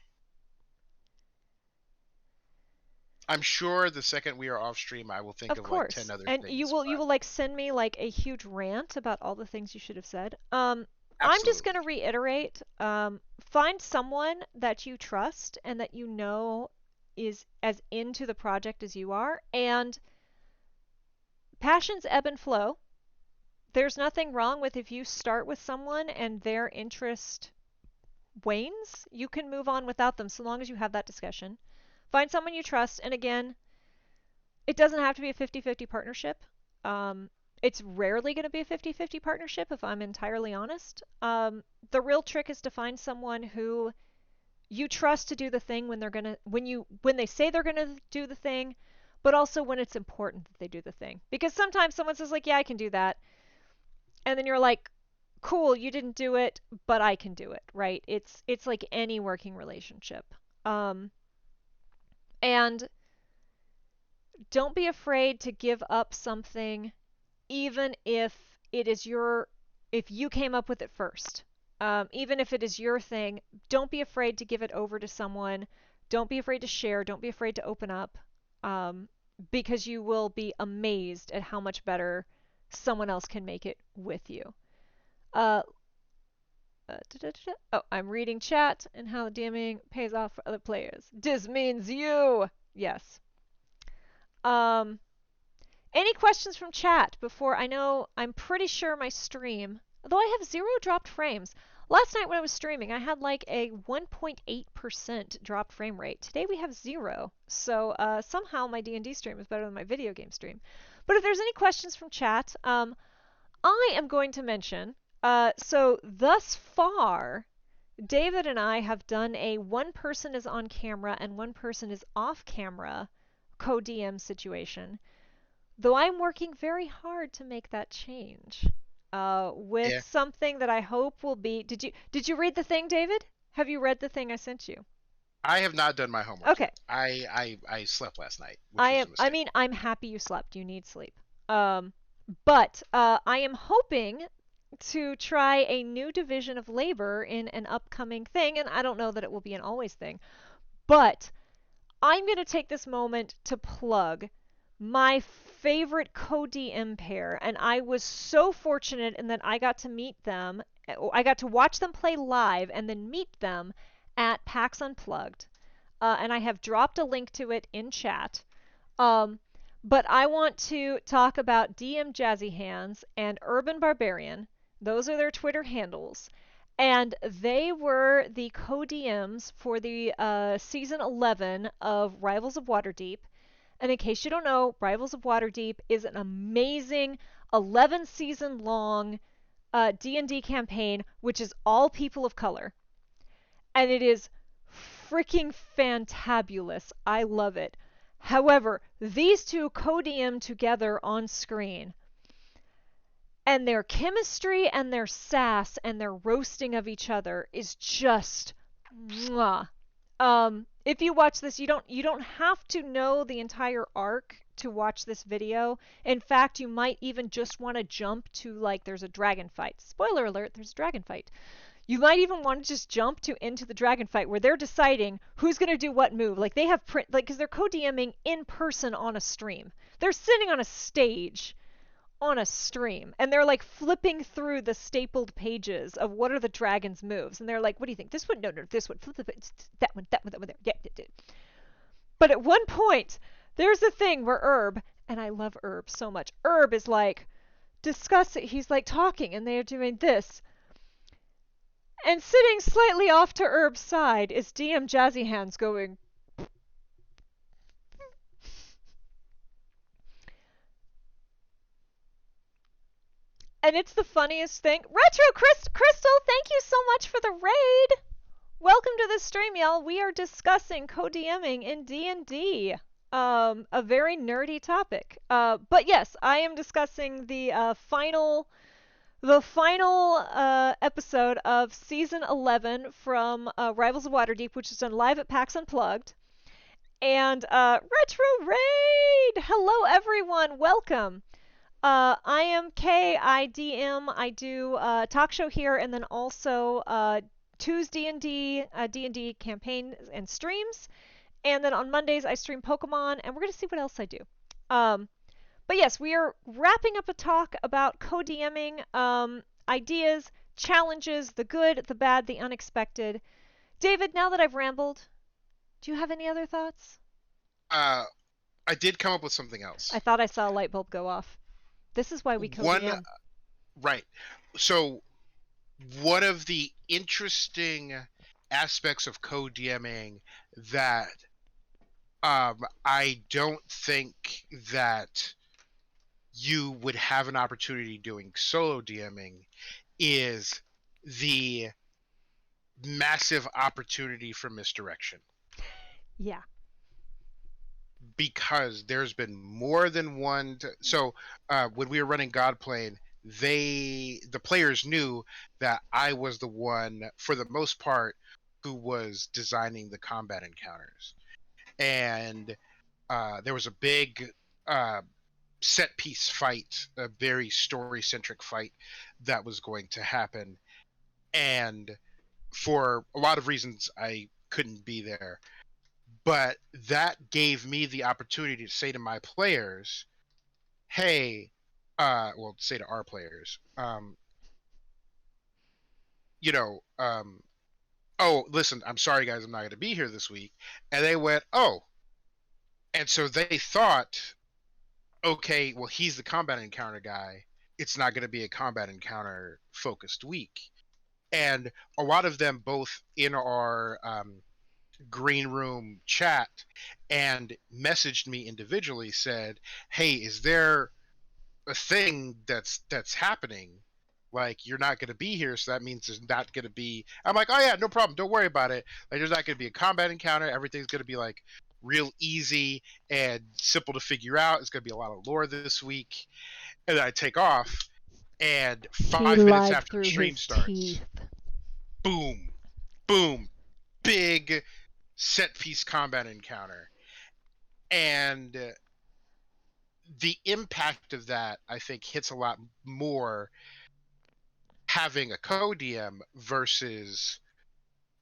I'm sure the second we are off stream, I will think Of of like 10 course. other And things. you But will like send me like a huge rant about all the things you should have said. I'm just going to absolutely. reiterate, find someone that you trust and that you know is as into the project as you are, and passions ebb and flow. There's nothing wrong with if you start with someone and their interest wanes, you can move on without them so long as you have that discussion. Find someone you trust, and again, it doesn't have to be a 50-50 partnership. Um, it's rarely going to be a 50-50 partnership if I'm entirely honest. The real trick is to find someone who you trust to do the thing when they're going to when they say they're going to do the thing, but also when it's important that they do the thing. Because sometimes someone says like, "Yeah, I can do that." And then you're like, "Cool, you didn't do it, but I can do it." Right? It's like any working relationship. Um, and don't be afraid to give up something even if it is if you came up with it first. Even if it is your thing, don't be afraid to give it over to someone. Don't be afraid to share. Don't be afraid to open up, um, because you will be amazed at how much better someone else can make it with you. Uh, oh, I'm reading chat and how DMing pays off for other players. This means you. Yes. Um, Any questions from chat before I know I'm pretty sure my stream, although I have 0 dropped frames. Last night when I was streaming, I had like a 1.8% dropped frame rate. Today we have 0. So somehow my D&D stream is better than my video game stream. But if there's any questions from chat, I am going to mention, so thus far, David and I have done a one person is on camera and one person is off camera co-DM situation. Though I'm working very hard to make that change, with Yeah, something that I hope will be. Did you read the thing, David? Have you read the thing I sent you? I have not done my homework Okay. yet. I slept last night, which was a I mistake. mean, I'm happy you slept. You need sleep. Um, but I am hoping to try a new division of labor in an upcoming thing, and I don't know that it will be an always thing. But I'm going to take this moment to plug my favorite co-DM pair, and I was so fortunate in that I got to meet them. I got to watch them play live and then meet them at PAX Unplugged. And I have dropped a link to it in chat. Um, but I want to talk about DM Jazzy Hands and Urban Barbarian. Those are their Twitter handles. And they were the co-DMs for the season 11 of Rivals of Waterdeep. And in case you don't know, Rivals of Waterdeep is an amazing 11 season long D&D campaign, which is all people of color. And it is freaking fantabulous. I love it. However, these two co-DM together on screen, and their chemistry and their sass and their roasting of each other is just mwah. If you watch this, you don't have to know the entire arc to watch this video. In fact, you might even just want to jump to like there's a dragon fight. Spoiler alert, there's a dragon fight. You might even want to just jump to into the dragon fight where they're deciding who's going to do what move. Like they have print like cuz they're co-DMing in person on a stream. They're sitting on a stage on a stream and they're like flipping through the stapled pages of what are the dragon's moves, and they're like, what do you think, this one, no, this one, flip that one, that one there, yeah. But at one point there's a thing where Herb, and I love Herb so much, Herb is like discussing, he's like talking and they're doing this, and sitting slightly off to Herb's side is DM Jazzy Hands going, and it's the funniest thing. Retro Crystal, thank you so much for the raid. Welcome to the stream, y'all. We are discussing co-DMing in D&D. A very nerdy topic. But yes, I am discussing the final episode of season 11 from Rivals of Waterdeep, which is done live at PAX Unplugged. And Retro Raid! Hello, everyone. Welcome. I am Kay. I DM. I do talk show here, and then also Tuesday D&D campaign and streams. And then on Mondays, I stream Pokemon, and we're going to see what else I do. Um, but yes, we are wrapping up a talk about co-DMing, ideas, challenges, the good, the bad, the unexpected. David, now that I've rambled, do you have any other thoughts? Uh, I did come up with something I else. thought I saw a light bulb go off. This is why we One, co-DM. right. So, one of the interesting aspects of co-DMing that I don't think that you would have an opportunity doing solo DMing is the massive opportunity for misdirection, Yeah. because there's been more than one so when we were running Godplane, the players knew that I was the one, for the most part, who was designing the combat encounters. And there was a big uh, set piece fight, a very story centric fight that was going to happen. And for a lot of reasons, I couldn't be there. But that gave me the opportunity to say to my players, hey, well, say to our players, you know, oh, listen, I'm sorry, guys, I'm not going to be here this week. And they went, oh. And so they thought, okay, well, he's the combat encounter guy. It's not going to be a combat encounter focused week. And a lot of them, both in our green room chat and messaged me individually, said, hey, is there a thing that's happening? Like, you're not going to be here, so that means there's not going to be. I'm like, oh yeah, no problem, don't worry about it. Like, there's not going to be a combat encounter. Everything's going to be like real easy and simple to figure out. It's going to be a lot of lore this week. And then I take off, and He 5 minutes lied after the through stream his starts, teeth. boom, boom, big set piece combat encounter. And the impact of that, I think, hits a lot more having a co-DM versus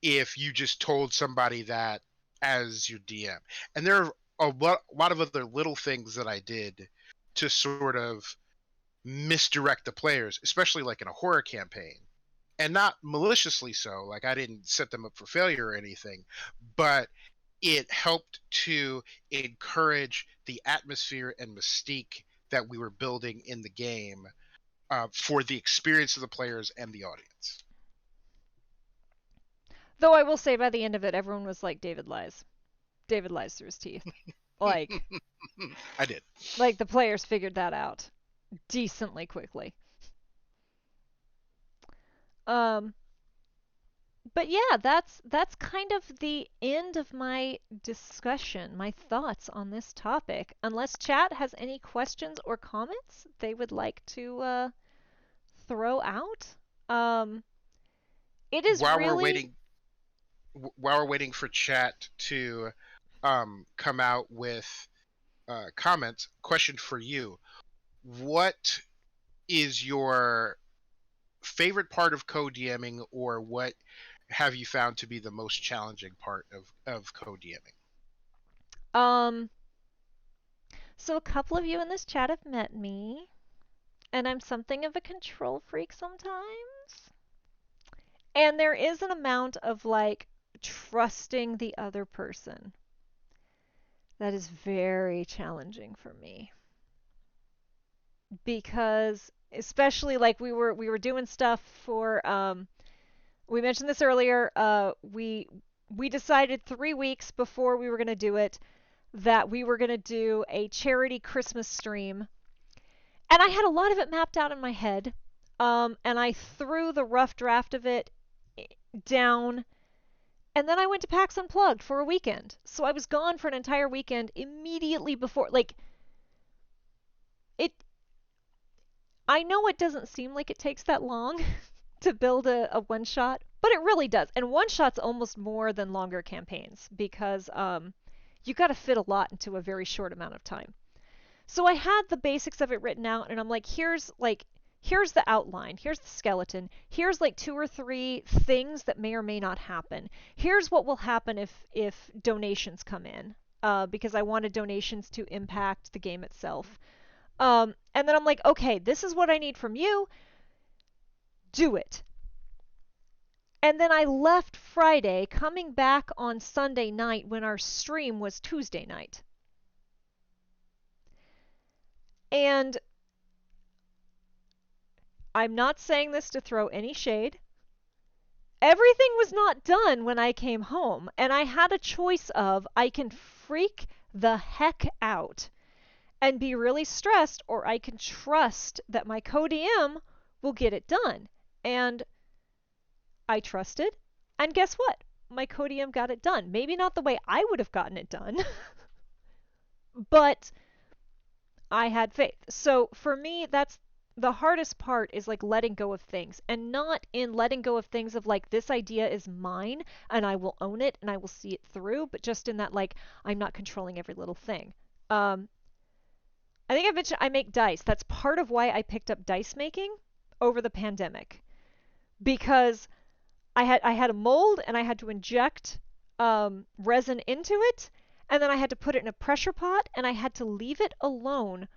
if you just told somebody that as your DM. And there are a lot of other little things that I did to sort of misdirect the players, especially like in a horror campaign. And not maliciously so, like I didn't set them up for failure or anything, but it helped to encourage the atmosphere and mystique that we were building in the game, for the experience of the players and the audience. Though I will say by the end of it, everyone was like, David lies. David lies through his teeth. Like, I did. like the players figured that out decently quickly. Um, but yeah, that's kind of the end of my discussion, my thoughts on this topic. Unless chat has any questions or comments they would like to throw out. Um, it is While we're really waiting, while we're waiting for chat to come out with comments, question for you: what is your favorite part of co-DMing, or what have you found to be the most challenging part of co-DMing? um. So a couple of you in this chat have met me, and I'm something of a control freak sometimes. And there is an amount of like trusting the other person that is very challenging for me because especially like we were doing stuff for we mentioned this earlier, we decided 3 weeks before we were going to do it that we were going to do a charity Christmas stream, and I had a lot of it mapped out in my head. And I threw the rough draft of it down, and then I went to PAX Unplugged for a weekend. So I was gone for an entire weekend immediately before. Like, it. I know it doesn't seem like it takes that long to build a one shot, but it really does. And one shot's almost more than longer campaigns because you got to fit a lot into a very short amount of time. So I had the basics of it written out, and I'm like, here's the outline, here's the skeleton, here's like 2 or 3 things that may or may not happen. Here's what will happen if donations come in, because I wanted donations to impact the game itself. And then I'm like, okay, this is what I need from you. Do it. And then I left Friday, coming back on Sunday night when our stream was Tuesday night. And I'm not saying this to throw any shade. Everything was not done when I came home, and I had a choice of I can freak the heck out and be really stressed, or I can trust that my co-DM will get it done. And I trusted, and guess what? My co-DM got it done. Maybe not the way I would have gotten it done, but I had faith. So for me, that's the hardest part, is like letting go of things, and not in letting go of things of like, this idea is mine and I will own it and I will see it through, but just in that like, I'm not controlling every little thing. I think I mentioned I make dice. That's part of why I picked up dice making over the pandemic, because I had a mold and I had to inject resin into it, and then I had to put it in a pressure pot and I had to leave it alone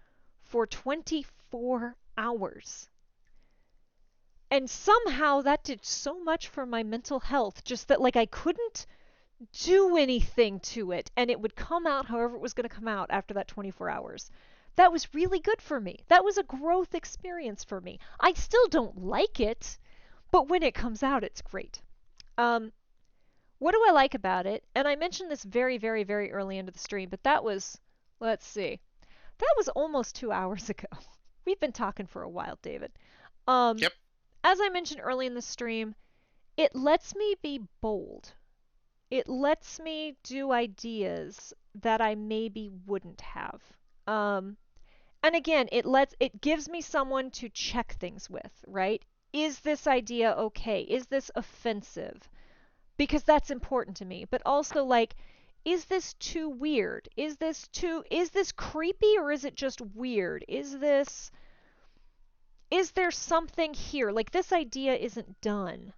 for 24 hours. And somehow that did so much for my mental health, just that like I couldn't do anything to it and it would come out however it was going to come out after that 24 hours. That was really good for me. That was a growth experience for me. I still don't like it, but when it comes out, it's great. Um, what do I like about it? And I mentioned this very, very, very early into the stream, but that was, let's see, that was almost 2 hours ago. We've been talking for a while, David. Um, Yep. as I mentioned early in the stream, it lets me be bold. It lets me do ideas that I maybe wouldn't have. Um, and again, it gives me someone to check things with, right? Is this idea okay? Is this offensive? Because that's important to me. But also like, is this too weird? Is this creepy, or is it just weird? Is there something here? Like, this idea isn't done.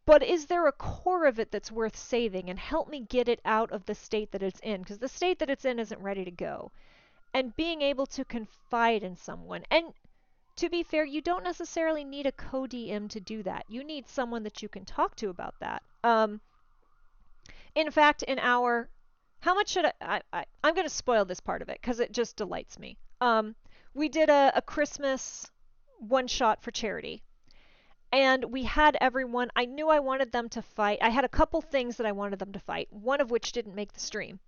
But is there a core of it that's worth saving, and help me get it out of the state that it's in? Because the state that it's in isn't ready to go. And being able to confide in someone. And to be fair, you don't necessarily need a co-DM to do that. You need someone that you can talk to about that. In fact, in our, how much should I'm going to spoil this part of it because it just delights me. We did a Christmas one shot for charity, and we had everyone. I knew I wanted them to fight. I had a couple things that I wanted them to fight, one of which didn't make the stream.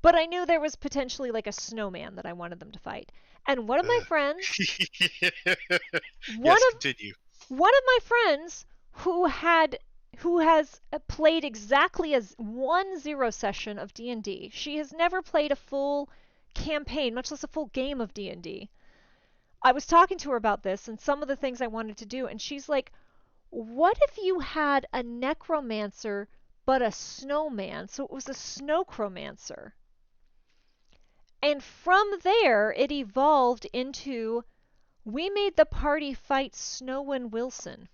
But I knew there was potentially like a snowman that I wanted them to fight. And one of my friends, one Yes, of continue. one of my friends who has played exactly as 1 0 session of D&D. She has never played a full campaign, much less a full game of D&D. I was talking to her about this and some of the things I wanted to do, and she's like, "What if you had a necromancer but a snowman, so it was a snowcromancer?" And from there, it evolved into, we made the party fight Snow and Wilson.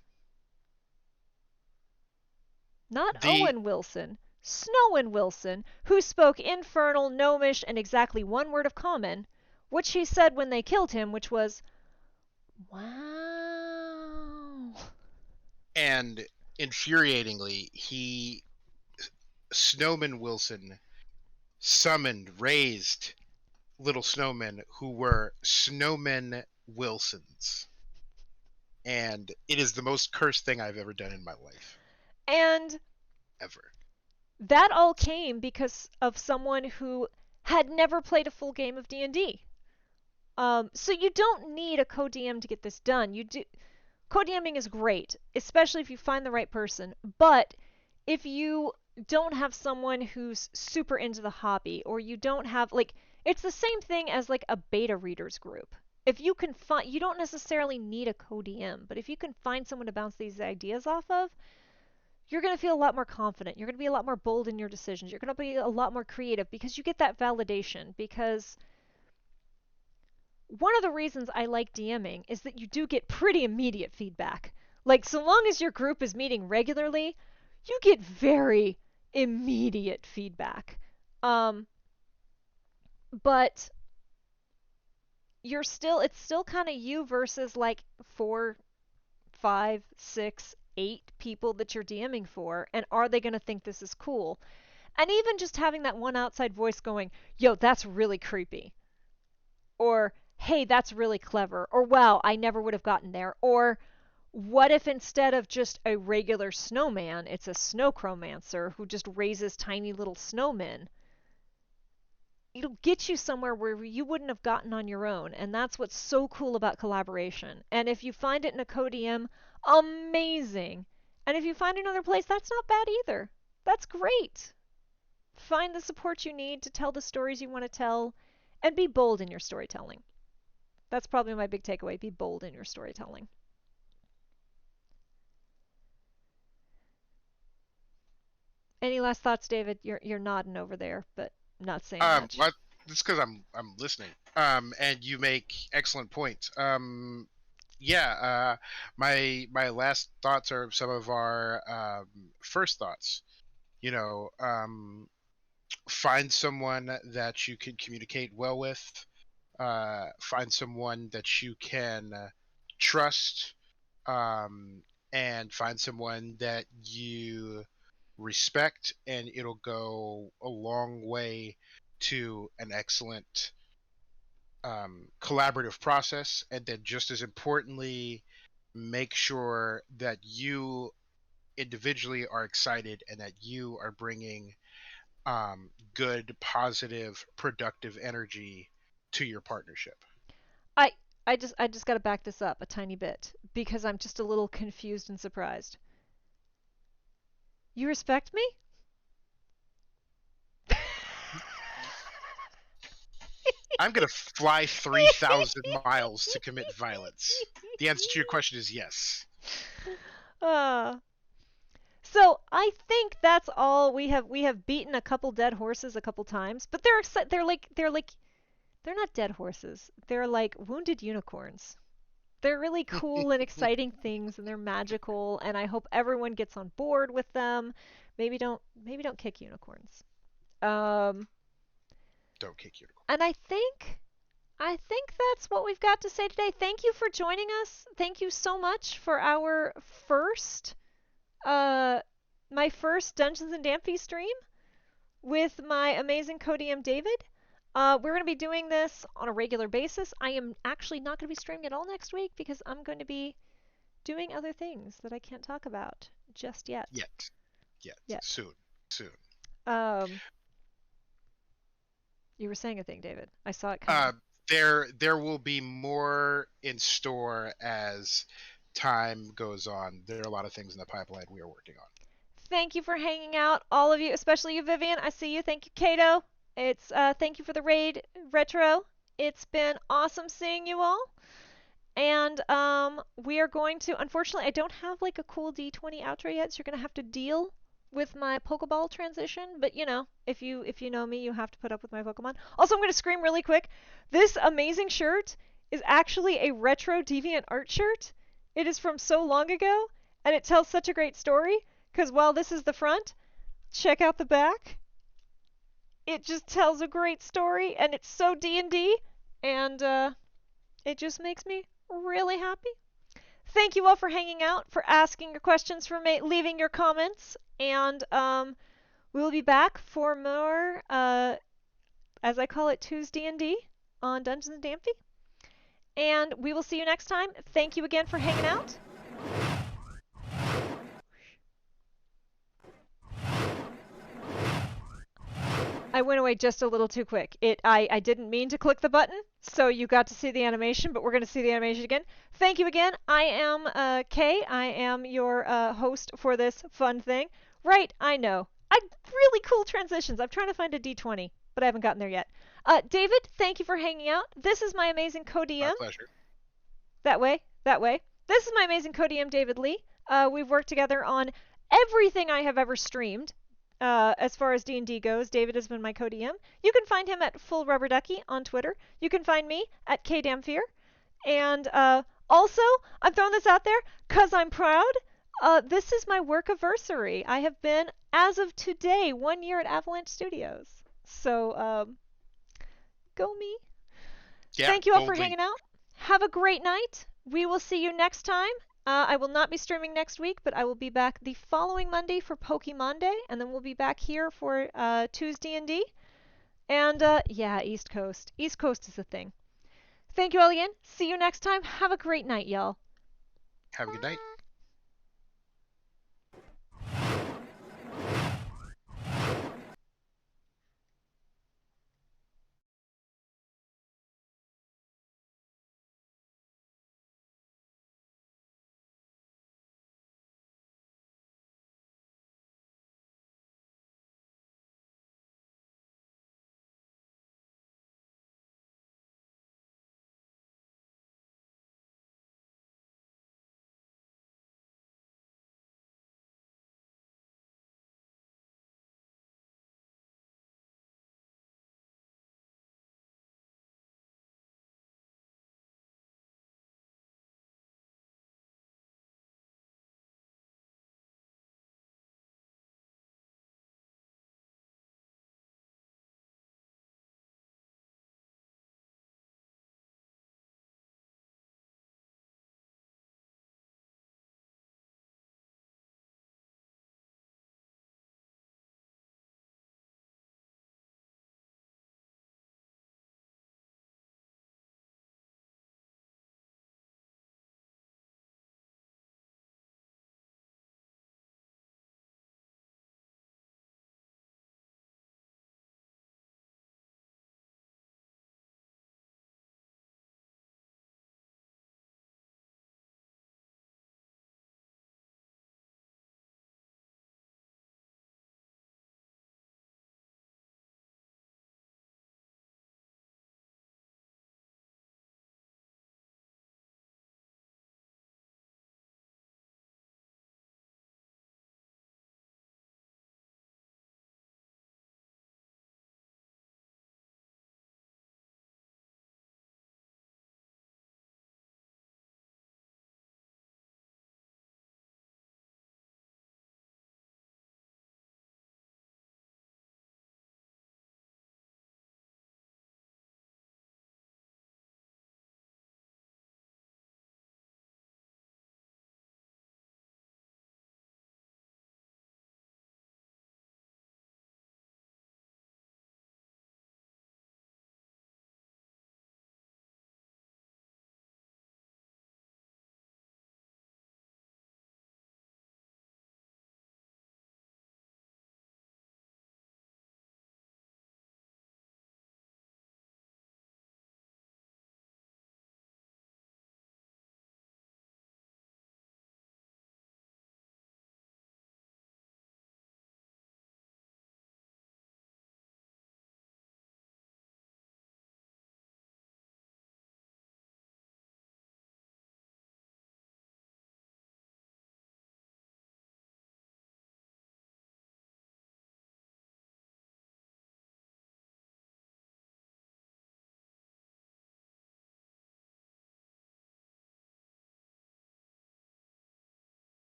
Not The Owen Wilson, Snow and Wilson, who spoke Infernal, Gnomish, and exactly one word of common, which he said when they killed him, which was, "Wow." and infuriatingly, Snowman Wilson raised little snowmen who were Snowmen Wilsons. And it is the most cursed thing I've ever done in my life. And Ever. that all came because of someone who had never played a full game of D&D. So you don't need a co-DM to get this done. You do. Co-DMing is great, especially if you find the right person. But if you don't have someone who's super into the hobby, or you don't have like, it's the same thing as like a beta readers group. If you can find, you don't necessarily need a co-DM, but if you can find someone to bounce these ideas off of, you're going to feel a lot more confident. You're going to be a lot more bold in your decisions. You're going to be a lot more creative because you get that validation. Because one of the reasons I like DMing is that you do get pretty immediate feedback. Like, so long as your group is meeting regularly, you get very immediate feedback. But it's still kind of you versus like 4, 5, 6, 8 people that you're DMing for, and are they going to think this is cool? And even just having that one outside voice going, yo, that's really creepy. Or, hey, that's really clever. Or, wow, I never would have gotten there. Or, what if instead of just a regular snowman, it's a snowchromancer who just raises tiny little snowmen? It'll get you somewhere where you wouldn't have gotten on your own. And that's what's so cool about collaboration. And if you find it in a co-DM, amazing. And if you find another place, that's not bad either. That's great. Find the support you need to tell the stories you want to tell, and be bold in your storytelling. That's probably my big takeaway. Be bold in your storytelling. Any last thoughts, David? You're nodding over there, but not saying much. What? Just because I'm listening. And you make excellent points. Yeah. My last thoughts are some of our first thoughts. You know, find someone that you can communicate well with. Find someone that you can trust, and find someone that you respect, and it'll go a long way to an excellent collaborative process. And then, just as importantly, make sure that you individually are excited and that you are bringing good, positive, productive energy to your partnership. I I just got to back this up a tiny bit because I'm just a little confused and surprised. You respect me? I'm going to fly 3,000 miles to commit violence. The answer to your question is yes. uh, so I think that's all we have beaten a couple dead horses a couple times, but they're not dead horses. They're like wounded unicorns. They're really cool and exciting things, and they're magical, and I hope everyone gets on board with them. Maybe don't kick unicorns. Um, Don't kick unicorn. and I think that's what we've got to say today. Thank you for joining us. Thank you so much for our first uh my first Dungeons and Dampy stream with my amazing co-DM David. We're going to be doing this on a regular basis. I am actually not going to be streaming at all next week because I'm going to be doing other things that I can't talk about just yet. Yet. Yet. Soon. Um, you were saying a thing, David. I saw it coming. There will be more in store as time goes on. There are a lot of things in the pipeline we are working on. Thank you for hanging out, all of you, especially you, Vivian. I see you. Thank you, Kato. It's thank you for the raid, Retro. It's been awesome seeing you all. And we are going to. Unfortunately, I don't have like a cool D20 outro yet, so you're gonna have to deal with my Pokeball transition. But you know, if you know me, you have to put up with my Pokemon. Also, I'm gonna scream really quick. This amazing shirt is actually a retro Deviant art shirt. It is from so long ago, and it tells such a great story. Because while this is the front, check out the back. It just tells a great story, and it's so D&D, and it just makes me really happy. Thank you all for hanging out, for asking your questions, for leaving your comments, and we'll be back for more, as I call it, Tuesday D&D on Dungeons & Dampy. And we will see you next time. Thank you again for hanging out. I went away just a little too quick. I didn't mean to click the button, so you got to see the animation, but we're going to see the animation again. Thank you again. I am Kay. I am your host for this fun thing. Right, I know. Really cool transitions. I'm trying to find a D20, but I haven't gotten there yet. David, thank you for hanging out. This is my amazing co-DM. My pleasure. That way. This is my amazing co-DM, David Lee. We've worked together on everything I have ever streamed. as far as D&D goes. David has been my co-DM. You can find him at Full Rubber Ducky on Twitter. You can find me at KDamnFear. And also, I'm throwing this out there because I'm proud. This is my work anniversary. I have been, as of today, 1 year at Avalanche Studios. So, go me. Yeah, Thank you all for boldly. hanging out. Have a great night. We will see you next time. I will not be streaming next week, but I will be back the following Monday for Pokemonday, and then we'll be back here for Tuesday and D. And yeah, East Coast. East Coast is a thing. Thank you all again. See you next time. Have a great night, y'all. Have a good night.